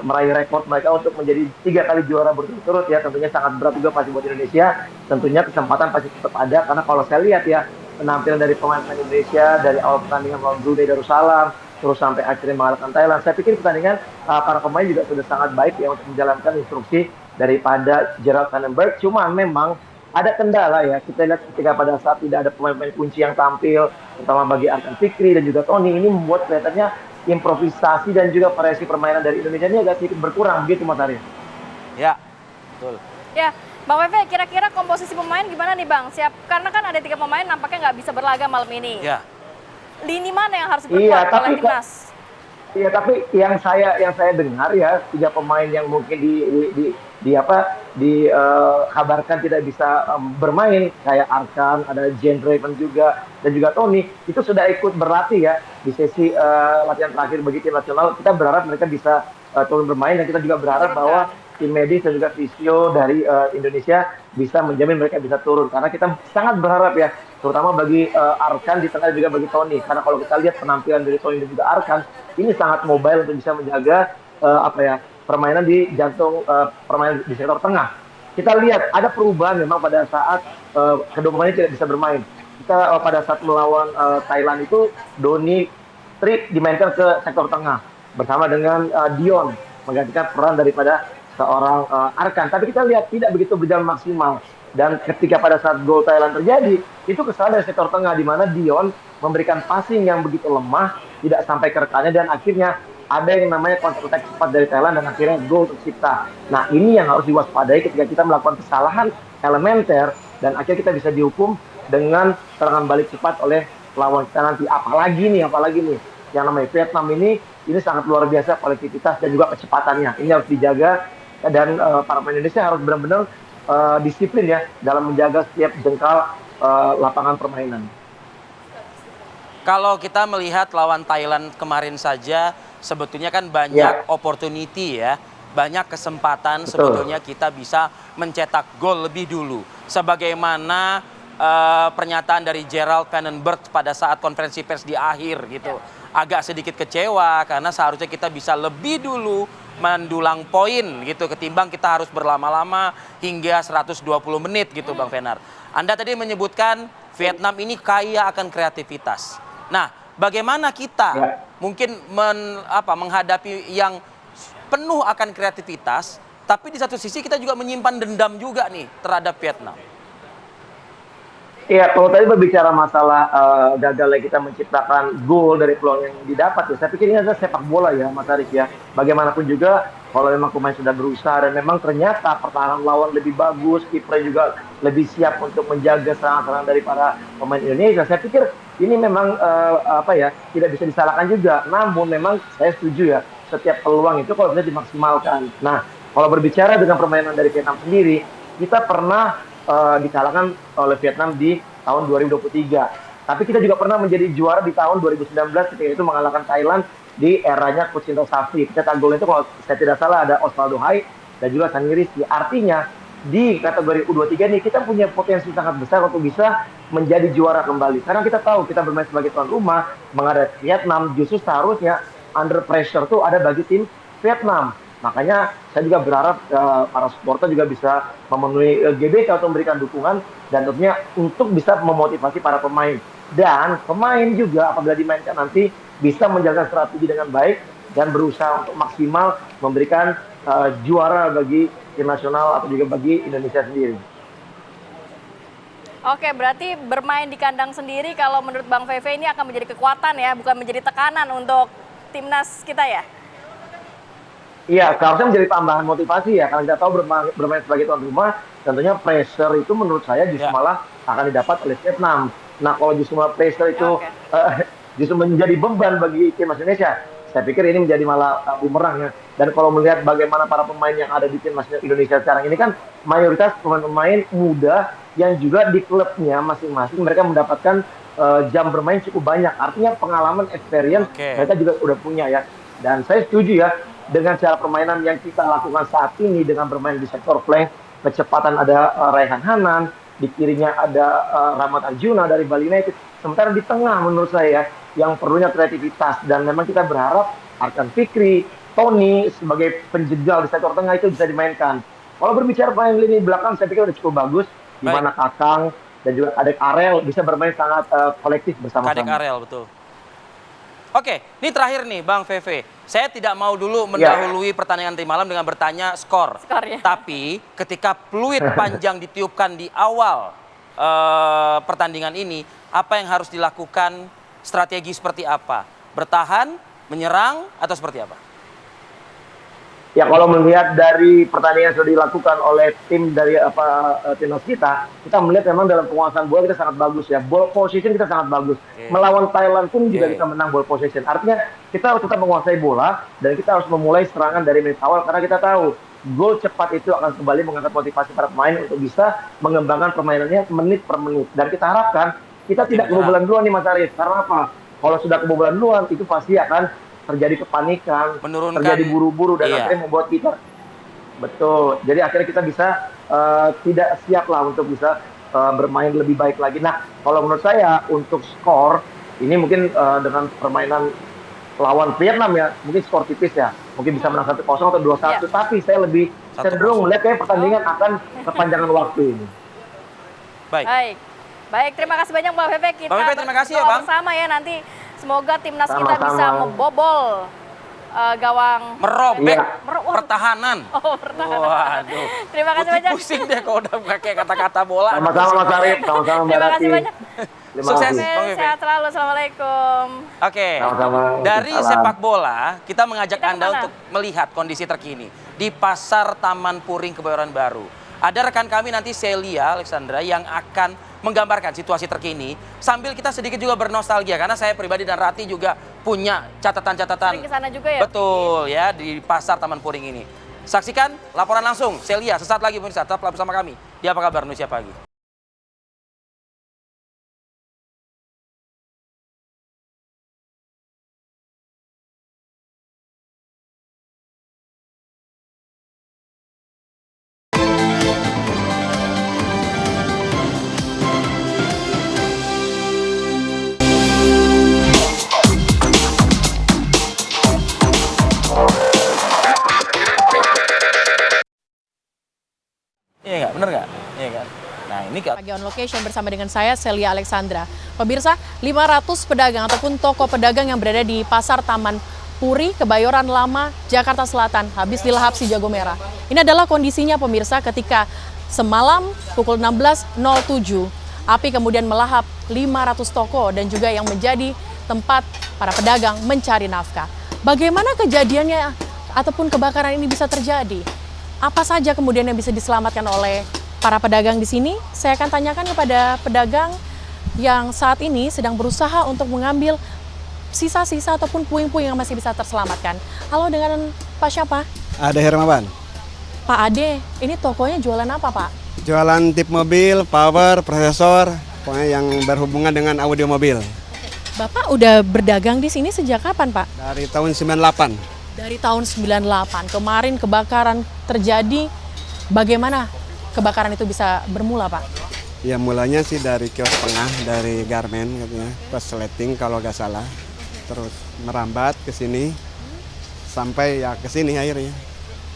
L: meraih rekor mereka untuk menjadi 3 kali juara berturut-turut ya, tentunya sangat berat juga pasti buat Indonesia. Tentunya kesempatan pasti tetap ada karena kalau saya lihat ya penampilan dari pemain-pemain Indonesia dari awal pertandingan melawan Brunei Darussalam terus sampai akhirnya mengalahkan Thailand. Saya pikir pertandingan para pemain juga sudah sangat baik ya untuk menjalankan instruksi daripada Gerald Vandenberg. Cuma memang ada kendala ya, kita lihat ketika pada saat tidak ada pemain-pemain kunci yang tampil, terutama bagi Arkan Fikri dan juga Tony, ini membuat kelihatannya improvisasi dan juga variasi permainan dari Indonesia ini agak sedikit berkurang, begitu Mas Arya.
A: Ya, betul.
B: Ya, Bang Pepe, kira-kira komposisi pemain gimana nih Bang? Karena kan ada 3 pemain nampaknya nggak bisa berlaga malam ini.
A: Ya.
B: Lini mana yang harus diperkuat oleh timnas?
L: Iya, tapi yang saya dengar ya 3 pemain yang mungkin dikabarkan tidak bisa bermain kayak Arkan, ada Jane Raven juga dan juga Tony itu sudah ikut berlatih ya di sesi latihan terakhir bagi tim nasional. Kita berharap mereka bisa turun bermain dan kita juga berharap bahwa tim medis dan juga fisio dari Indonesia bisa menjamin mereka bisa turun karena kita sangat berharap ya terutama bagi Arkan di tengah juga bagi Tony karena kalau kita lihat penampilan dari Tony dan juga Arkan ini sangat mobile untuk bisa menjaga permainan di jantung permainan di sektor tengah. Kita lihat ada perubahan memang pada saat kedua pemain tidak bisa bermain. Kita pada saat melawan Thailand itu Doni Tri dimainkan ke sektor tengah bersama dengan Dion menggantikan peran daripada seorang Arkan. Tapi kita lihat tidak begitu berjalan maksimal. Dan ketika pada saat gol Thailand terjadi, itu kesalahan dari sektor tengah di mana Dion memberikan passing yang begitu lemah, tidak sampai ke rekannya dan akhirnya ada yang namanya counter attack cepat dari Thailand dan akhirnya gol tercipta. Nah, ini yang harus diwaspadai ketika kita melakukan kesalahan elementer dan akhirnya kita bisa dihukum dengan serangan balik cepat oleh lawan kita nanti. Apalagi nih yang namanya Vietnam ini sangat luar biasa kolektivitas dan juga kecepatannya. Ini harus dijaga dan para pemain Indonesia harus benar-benar disiplin ya dalam menjaga setiap jengkal lapangan permainan.
A: Kalau kita melihat lawan Thailand kemarin saja, sebetulnya kan banyak opportunity ya, banyak kesempatan. Betul. Sebetulnya kita bisa mencetak gol lebih dulu. Sebagaimana pernyataan dari Gerald Vandenberg pada saat konferensi pers di akhir gitu. Agak sedikit kecewa karena seharusnya kita bisa lebih dulu mendulang poin gitu ketimbang kita harus berlama-lama hingga 120 menit gitu Bang Fenar. Anda tadi menyebutkan Vietnam ini kaya akan kreativitas. Nah, bagaimana kita mungkin menghadapi yang penuh akan kreativitas, tapi di satu sisi kita juga menyimpan dendam juga nih terhadap Vietnam.
L: Iya, kalau tadi berbicara masalah gagalnya kita menciptakan gol dari peluang yang didapat ya, saya pikir ini adalah sepak bola ya Mas Arif ya. Bagaimanapun juga kalau memang pemain sudah berusaha dan memang ternyata pertahanan lawan lebih bagus, kiper juga lebih siap untuk menjaga serangan-serangan dari para pemain Indonesia. Saya pikir ini memang tidak bisa disalahkan juga. Namun memang saya setuju ya, setiap peluang itu kalau bisa dimaksimalkan. Nah, kalau berbicara dengan permainan dari Vietnam sendiri, kita pernah dikalahkan oleh Vietnam di tahun 2023. Tapi kita juga pernah menjadi juara di tahun 2019 ketika itu mengalahkan Thailand di eranya Coach Indro Safri. Pencetak gol itu kalau saya tidak salah ada Osvaldo Hai dan juga Sani Rizky. Artinya di kategori U23 ini kita punya potensi sangat besar untuk bisa menjadi juara kembali. Karena kita tahu kita bermain sebagai tuan rumah menghadapi Vietnam, justru seharusnya under pressure tuh ada bagi tim Vietnam. Makanya saya juga berharap para supporter juga bisa memenuhi GBK untuk memberikan dukungan dan tentunya untuk bisa memotivasi para pemain. Dan pemain juga apabila dimainkan nanti bisa menjaga strategi dengan baik dan berusaha untuk maksimal memberikan juara bagi tim nasional atau juga bagi Indonesia sendiri.
B: Oke, berarti bermain di kandang sendiri kalau menurut Bang Feve ini akan menjadi kekuatan ya, bukan menjadi tekanan untuk timnas kita ya?
L: Iya, seharusnya menjadi tambahan motivasi ya. Karena kita tahu bermain sebagai tuan rumah, tentunya pressure itu menurut saya justru malah akan didapat oleh Vietnam. Nah, kalau justru malah pressure itu justru menjadi beban bagi timnas Indonesia, saya pikir ini menjadi malah bumerang ya. Dan kalau melihat bagaimana para pemain yang ada di timnas Indonesia sekarang ini kan mayoritas pemain-pemain muda yang juga di klubnya masing-masing mereka mendapatkan jam bermain cukup banyak. Artinya pengalaman, experience mereka juga udah punya ya. Dan saya setuju ya dengan cara permainan yang kita lakukan saat ini dengan bermain di sektor flank, kecepatan ada Raihan Hanan, di kirinya ada Rahmat Arjuna dari Bali United. Sementara di tengah menurut saya yang perlunya kreativitas dan memang kita berharap Arkan Fikri, Tony sebagai penjegal di sektor tengah itu bisa dimainkan. Kalau berbicara pemain lini belakang saya pikir udah cukup bagus, di mana Kakang, dan juga Kadek Arel bisa bermain sangat kolektif bersama-sama.
A: Kadek Arel, betul. Oke, ini terakhir nih Bang VV. Saya tidak mau dulu mendahului pertandingan tadi malam dengan bertanya skor.
B: Skornya.
A: Tapi ketika peluit panjang ditiupkan di awal pertandingan ini, apa yang harus dilakukan, strategi seperti apa? Bertahan, menyerang, atau seperti apa?
L: Ya kalau melihat dari pertandingan yang sudah dilakukan oleh tim dari timnas kita melihat memang dalam penguasaan bola kita sangat bagus ya. Ball position kita sangat bagus. Melawan Thailand pun juga kita menang ball position. Artinya kita harus tetap menguasai bola dan kita harus memulai serangan dari menit awal karena kita tahu gol cepat itu akan kembali mengangkat motivasi para pemain untuk bisa mengembangkan permainannya menit per menit. Dan kita harapkan kita tidak kebobolan duluan nih Mas Arif. Karena apa? Kalau sudah kebobolan duluan itu pasti akan terjadi kepanikan, terjadi buru-buru dan akhirnya membuat kita jadi akhirnya kita bisa tidak siap lah untuk bisa bermain lebih baik lagi. Nah, kalau menurut saya untuk skor ini mungkin dengan permainan lawan Vietnam ya, mungkin skor tipis ya, mungkin bisa menang 1-0 atau 2-1, tapi saya lebih cenderung melihat kayak pertandingan akan kepanjangan waktu ini.
B: Baik, terima kasih banyak Mbak Pepe. Kita
A: terima kasih ya Bang.
B: Bersama ya nanti. Semoga timnas kita bisa membobol gawang
A: merobek pertahanan.
B: Oh, pertahanan.
A: Waduh.
B: Terima kasih banyak.
A: Pusing deh kalau udah pakai kata-kata bola.
L: Sama-sama Mas Arif, sama-sama Mbak Rati.
B: Terima kasih banyak.
A: Sukses,
B: sehat selalu. Assalamualaikum.
A: Oke. Dari sepak bola, kita mengajak Anda untuk melihat kondisi terkini di Pasar Taman Puring Kebayoran Baru. Ada rekan kami nanti Celia Alexandra yang akan menggambarkan situasi terkini sambil kita sedikit juga bernostalgia karena saya pribadi dan Rati juga punya catatan-catatan.
B: Sering kesana juga ya?
A: Betul ya di Pasar Taman Puring ini. Saksikan laporan langsung Celia sesaat lagi pemirsa, tetaplah bersama kami di Apa Kabar Indonesia Pagi. Iya nggak? Bener nggak? Iya kan? Nah ini kan.
M: Pagi on location bersama dengan saya Celia Alexandra. Pemirsa, 500 pedagang ataupun toko pedagang yang berada di Pasar Taman Puri, Kebayoran Lama, Jakarta Selatan habis dilahap si jago merah. Ini adalah kondisinya pemirsa ketika semalam pukul 16.07 api kemudian melahap 500 toko dan juga yang menjadi tempat para pedagang mencari nafkah. Bagaimana kejadiannya ataupun kebakaran ini bisa terjadi? Apa saja kemudian yang bisa diselamatkan oleh para pedagang di sini? Saya akan tanyakan kepada pedagang yang saat ini sedang berusaha untuk mengambil sisa-sisa ataupun puing-puing yang masih bisa terselamatkan. Halo, dengan Pak siapa?
N: Ade Hermawan.
M: Pak Ade, ini tokonya jualan apa Pak?
N: Jualan tip mobil, power, prosesor, pokoknya yang berhubungan dengan audio mobil.
M: Bapak udah berdagang di sini sejak kapan Pak?
N: Dari tahun 98.
M: Dari tahun 98, kemarin kebakaran terjadi, bagaimana kebakaran itu bisa bermula Pak?
N: Ya mulanya sih dari kios tengah, dari garmen katanya, persleting kalau nggak salah. Terus merambat ke sini, sampai ya ke sini akhirnya.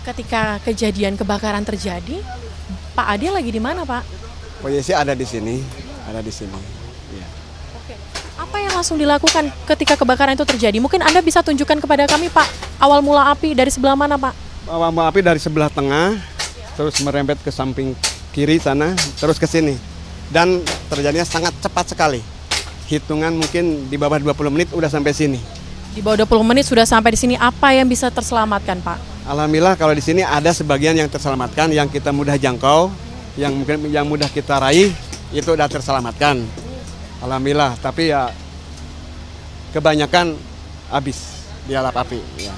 M: Ketika kejadian kebakaran terjadi, Pak Ade lagi di mana Pak?
N: Polisi ada di sini, ada di sini. Ya.
M: Oke. Apa yang langsung dilakukan ketika kebakaran itu terjadi? Mungkin Anda bisa tunjukkan kepada kami Pak, awal mula api dari sebelah mana Pak?
N: Awal mula api dari sebelah tengah, terus merembet ke samping kiri sana, terus ke sini. Dan terjadinya sangat cepat sekali. Hitungan mungkin di bawah 20 menit udah sampai sini.
M: Di bawah 20 menit sudah sampai di sini, apa yang bisa terselamatkan Pak?
N: Alhamdulillah kalau di sini ada sebagian yang terselamatkan, yang kita mudah jangkau, yang mungkin yang mudah kita raih, itu udah terselamatkan. Alhamdulillah, tapi ya kebanyakan habis dilalap api. Ya.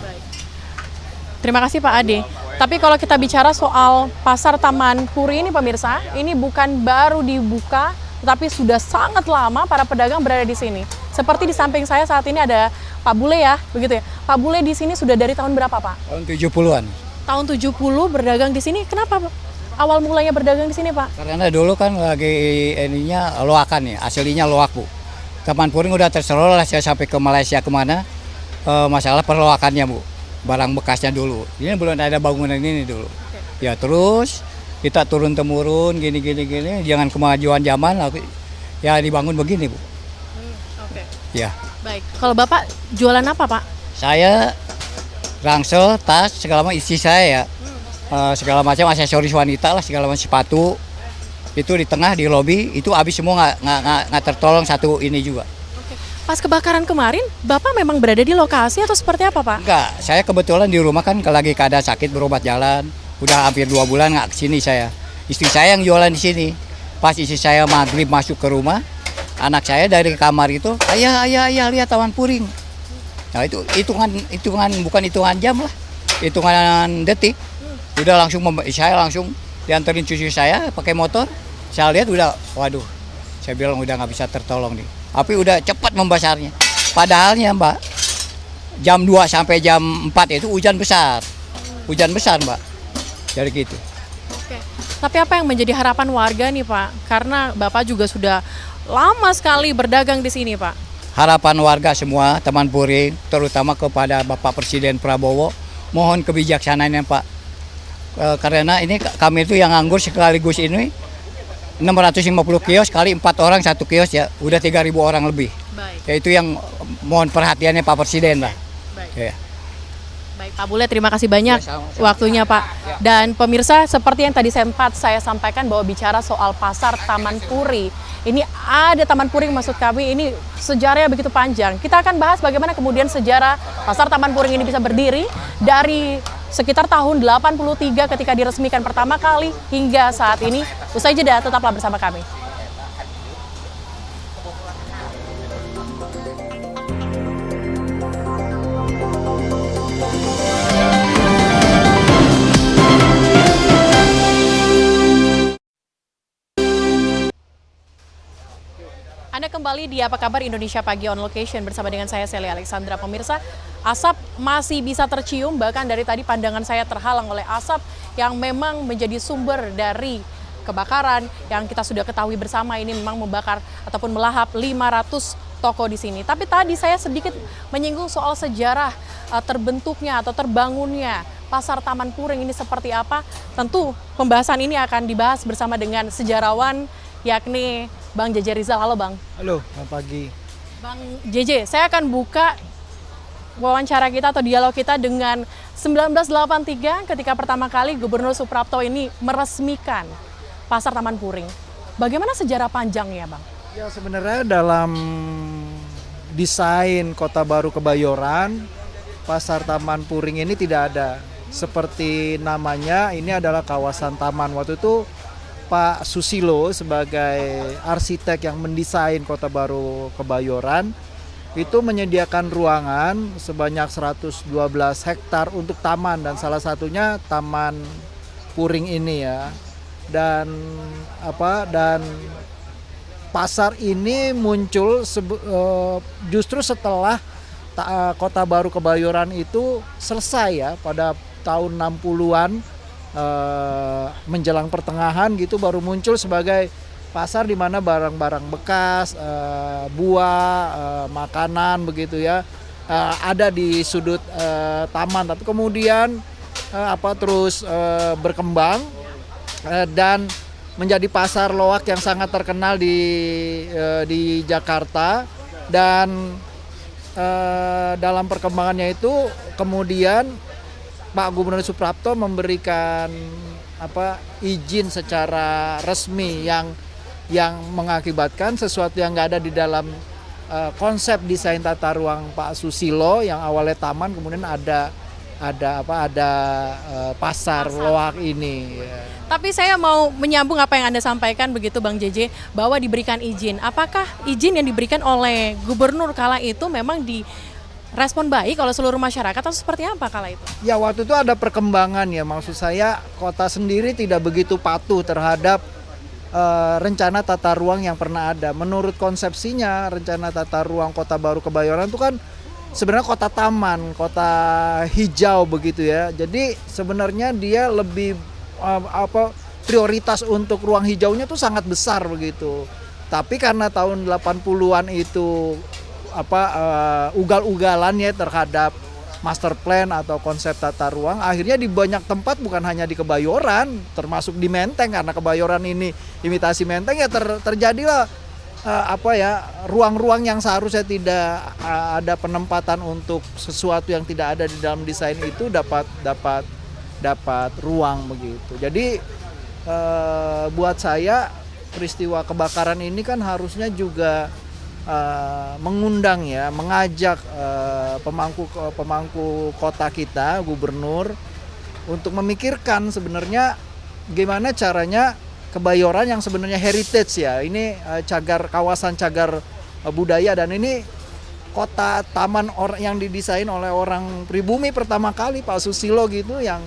M: Terima kasih Pak Ade. Tapi kalau kita bicara soal Pasar Taman Puri ini pemirsa, ini bukan baru dibuka, tetapi sudah sangat lama para pedagang berada di sini. Seperti di samping saya saat ini ada Pak Bule ya, begitu ya. Pak Bule di sini sudah dari tahun berapa Pak?
O: Tahun 70-an.
M: Tahun 70 berdagang di sini. Kenapa awal mulanya berdagang di sini Pak?
O: Karena dulu kan lagi ininya loakan ya, aslinya loak Bu. Taman Puring udah terselola, saya sampai ke Malaysia kemana, masalah perloakannya Bu. Barang bekasnya dulu. Ini belum ada bangunan ini dulu. Ya terus Kita turun temurun gini, jangan kemajuan zaman ya dibangun begini, Bu.
M: Oke.
O: Ya.
M: Baik. Kalau Bapak jualan apa, Pak?
O: Saya rangsel, tas, segala macam isi saya ya. Segala macam aksesoris wanita lah, segala macam sepatu. Itu di tengah di lobi itu habis semua nggak tertolong satu ini juga.
M: Pas kebakaran kemarin, Bapak memang berada di lokasi atau seperti apa, Pak?
O: Enggak, saya kebetulan di rumah kan lagi keadaan sakit berobat jalan. Udah hampir 2 bulan nggak kesini saya. Istri saya yang jualan di sini. Pas istri saya maghrib masuk ke rumah, anak saya dari kamar itu, ayah lihat taman puring. Nah itu hitungan bukan hitungan jam lah, hitungan detik. Udah saya langsung dianterin cucu saya pakai motor. Saya lihat udah, waduh, saya bilang udah nggak bisa tertolong nih. Api udah cepat membesarnya. Padahalnya Mbak, jam 2 sampai jam 4 itu hujan besar. Hujan besar Mbak, jadi gitu.
M: Oke. Tapi apa yang menjadi harapan warga nih Pak? Karena Bapak juga sudah lama sekali berdagang di sini Pak.
O: Harapan warga semua, Taman Puring, terutama kepada Bapak Presiden Prabowo, mohon kebijaksanaannya Pak. Karena ini kami itu yang nganggur sekaligus ini 650 kios kali 4 orang 1 kios ya, udah 3.000 orang lebih.
M: Baik.
O: Ya itu yang mohon perhatiannya Pak Presiden lah.
M: Baik.
O: Ya.
M: Baik Pak Bule, terima kasih banyak waktunya Pak. Dan pemirsa, seperti yang tadi sempat saya sampaikan bahwa bicara soal pasar Taman Puri, ini ada Taman Puring maksud kami, ini sejarahnya begitu panjang. Kita akan bahas bagaimana kemudian sejarah pasar Taman Puring ini bisa berdiri dari sekitar tahun 83 ketika diresmikan pertama kali hingga saat ini. Usai jeda, tetaplah bersama kami. Anda kembali di Apa Kabar Indonesia Pagi on Location bersama dengan saya Celia Alexandra. Pemirsa, asap masih bisa tercium, bahkan dari tadi pandangan saya terhalang oleh asap yang memang menjadi sumber dari kebakaran yang kita sudah ketahui bersama ini memang membakar ataupun melahap 500 toko di sini. Tapi tadi saya sedikit menyinggung soal sejarah terbentuknya atau terbangunnya pasar Taman Puring ini seperti apa. Tentu pembahasan ini akan dibahas bersama dengan sejarawan yakni Bang JJ Rizal. Halo Bang.
P: Halo, selamat pagi.
M: Bang JJ, saya akan buka wawancara kita atau dialog kita dengan 1983 ketika pertama kali Gubernur Suprapto ini meresmikan pasar Taman Puring. Bagaimana sejarah panjangnya Bang?
P: Ya sebenarnya dalam desain Kota Baru Kebayoran, pasar Taman Puring ini tidak ada. Seperti namanya, ini adalah kawasan taman. Waktu itu Pak Susilo sebagai arsitek yang mendesain Kota Baru Kebayoran itu menyediakan ruangan sebanyak 112 hektar untuk taman, dan salah satunya Taman Puring ini ya. Dan pasar ini muncul justru setelah Kota Baru Kebayoran itu selesai ya, pada tahun 60-an. Menjelang pertengahan gitu baru muncul sebagai pasar di mana barang-barang bekas, buah, makanan begitu ya, ada di sudut taman. Tapi kemudian terus berkembang dan menjadi pasar loak yang sangat terkenal di Jakarta. Dan dalam perkembangannya itu kemudian Pak Gubernur Suprapto memberikan izin secara resmi yang mengakibatkan sesuatu yang nggak ada di dalam konsep desain tata ruang Pak Susilo yang awalnya taman, kemudian ada pasar loak ini.
M: Tapi saya mau menyambung apa yang Anda sampaikan begitu Bang JJ, bahwa diberikan izin. Apakah izin yang diberikan oleh Gubernur kala itu memang respon baik oleh seluruh masyarakat atau seperti apa kala itu?
P: Ya waktu itu ada perkembangan ya, maksud saya kota sendiri tidak begitu patuh terhadap rencana tata ruang yang pernah ada. Menurut konsepsinya rencana tata ruang Kota Baru Kebayoran itu kan sebenarnya kota taman, kota hijau begitu ya. Jadi sebenarnya dia lebih prioritas untuk ruang hijaunya tuh sangat besar begitu. Tapi karena tahun 80-an itu ugal-ugalan ya terhadap master plan atau konsep tata ruang, akhirnya di banyak tempat bukan hanya di Kebayoran, termasuk di Menteng, karena Kebayoran ini imitasi Menteng, ya terjadilah ruang-ruang yang seharusnya tidak ada penempatan untuk sesuatu yang tidak ada di dalam desain itu dapat ruang begitu. Jadi buat saya peristiwa kebakaran ini kan harusnya juga mengundang ya, mengajak pemangku kota kita, gubernur, untuk memikirkan sebenarnya gimana caranya Kebayoran yang sebenarnya heritage ya, ini kawasan cagar budaya, dan ini kota taman yang didesain oleh orang pribumi pertama kali, Pak Susilo gitu, yang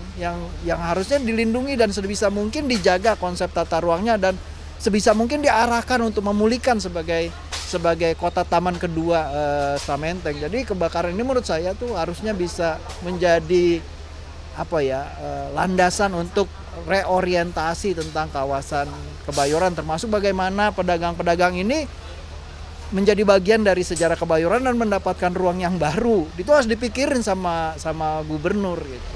P: harusnya dilindungi dan sebisa mungkin dijaga konsep tata ruangnya, dan sebisa mungkin diarahkan untuk memulihkan sebagai kota taman kedua setelah Menteng. Jadi kebakaran ini menurut saya tuh harusnya bisa menjadi landasan untuk reorientasi tentang kawasan Kebayoran, termasuk bagaimana pedagang-pedagang ini menjadi bagian dari sejarah Kebayoran dan mendapatkan ruang yang baru. Itu harus dipikirin sama gubernur gitu.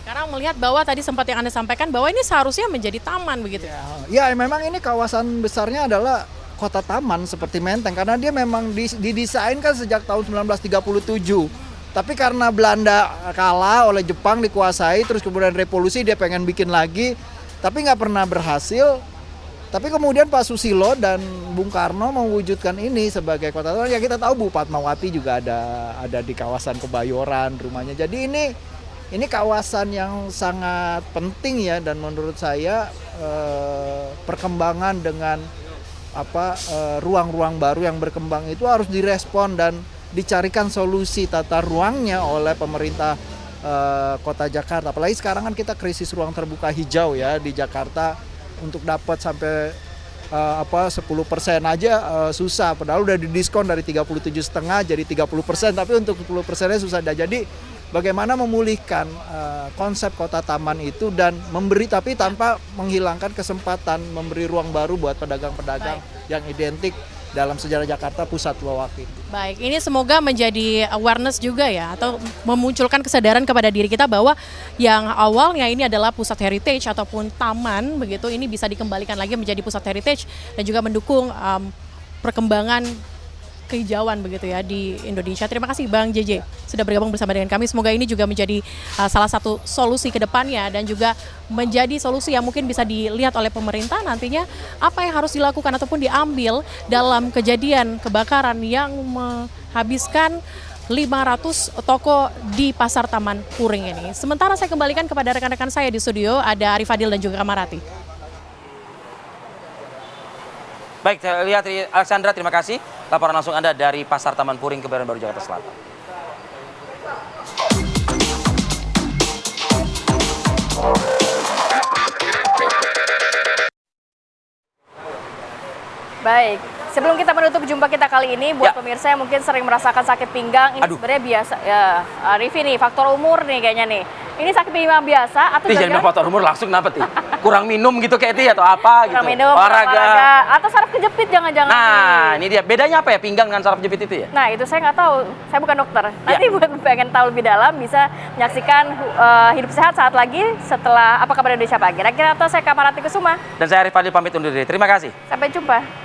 M: Karena melihat bahwa tadi sempat yang Anda sampaikan bahwa ini seharusnya menjadi taman begitu.
P: Ya, memang ini kawasan besarnya adalah kota taman seperti Menteng, karena dia memang didesain kan sejak tahun 1937. Tapi karena Belanda kalah oleh Jepang, dikuasai, terus kemudian revolusi dia pengen bikin lagi, tapi nggak pernah berhasil. Tapi kemudian Pak Susilo dan Bung Karno mewujudkan ini sebagai kota taman. Ya kita tahu Bu Fatmawati juga ada di kawasan Kebayoran rumahnya. Jadi ini kawasan yang sangat penting ya, dan menurut saya perkembangan dengan ruang-ruang baru yang berkembang itu harus direspon dan dicarikan solusi tata ruangnya oleh pemerintah Kota Jakarta. Apalagi sekarang kan kita krisis ruang terbuka hijau ya di Jakarta, untuk dapat sampai 10% aja susah, padahal udah didiskon dari 37,5 jadi 30%, tapi untuk 10%-nya susah. Jadi bagaimana memulihkan konsep kota taman itu dan memberi, tapi tanpa menghilangkan kesempatan memberi ruang baru buat pedagang-pedagang yang identik dalam sejarah Jakarta pusat waktu itu.
M: Baik, ini semoga menjadi awareness juga ya, atau memunculkan kesadaran kepada diri kita bahwa yang awalnya ini adalah pusat heritage ataupun taman begitu, ini bisa dikembalikan lagi menjadi pusat heritage dan juga mendukung perkembangan kehijauan begitu ya di Indonesia. Terima kasih Bang JJ sudah bergabung bersama dengan kami. Semoga ini juga menjadi salah satu solusi ke depannya dan juga menjadi solusi yang mungkin bisa dilihat oleh pemerintah nantinya apa yang harus dilakukan ataupun diambil dalam kejadian kebakaran yang menghabiskan 500 toko di Pasar Taman Puring ini. Sementara saya kembalikan kepada rekan-rekan saya di studio, ada Arif Fadil dan juga Kamarati.
A: Baik, saya lihat Alexandra, terima kasih. Laporan langsung Anda dari Pasar Taman Puring, Kebayoran Baru, Jakarta Selatan.
B: Baik, sebelum kita menutup jumpa kita kali ini, buat pemirsa yang mungkin sering merasakan sakit pinggang, ini sebenarnya biasa. Ya, Arif nih, faktor umur nih kayaknya nih. Ini sakit pinggang biasa atau
A: jangan faktor umur langsung kenapa Ti? Kurang minum gitu kayak Ti atau apa gitu?
B: Kurang minum, olahraga. Atau saraf kejepit jangan-jangan.
A: Nah, ini dia. Bedanya apa ya pinggang dengan saraf kejepit itu ya?
B: Nah, itu saya nggak tahu. Saya bukan dokter. Nanti buat pengen tahu lebih dalam bisa menyaksikan Hidup Sehat saat lagi setelah Apa Kabar Indonesia Pagi. Kira-kira atau saya Kamarati Kusuma.
A: Dan saya Arif Fadil pamit undur diri. Terima kasih.
B: Sampai jumpa.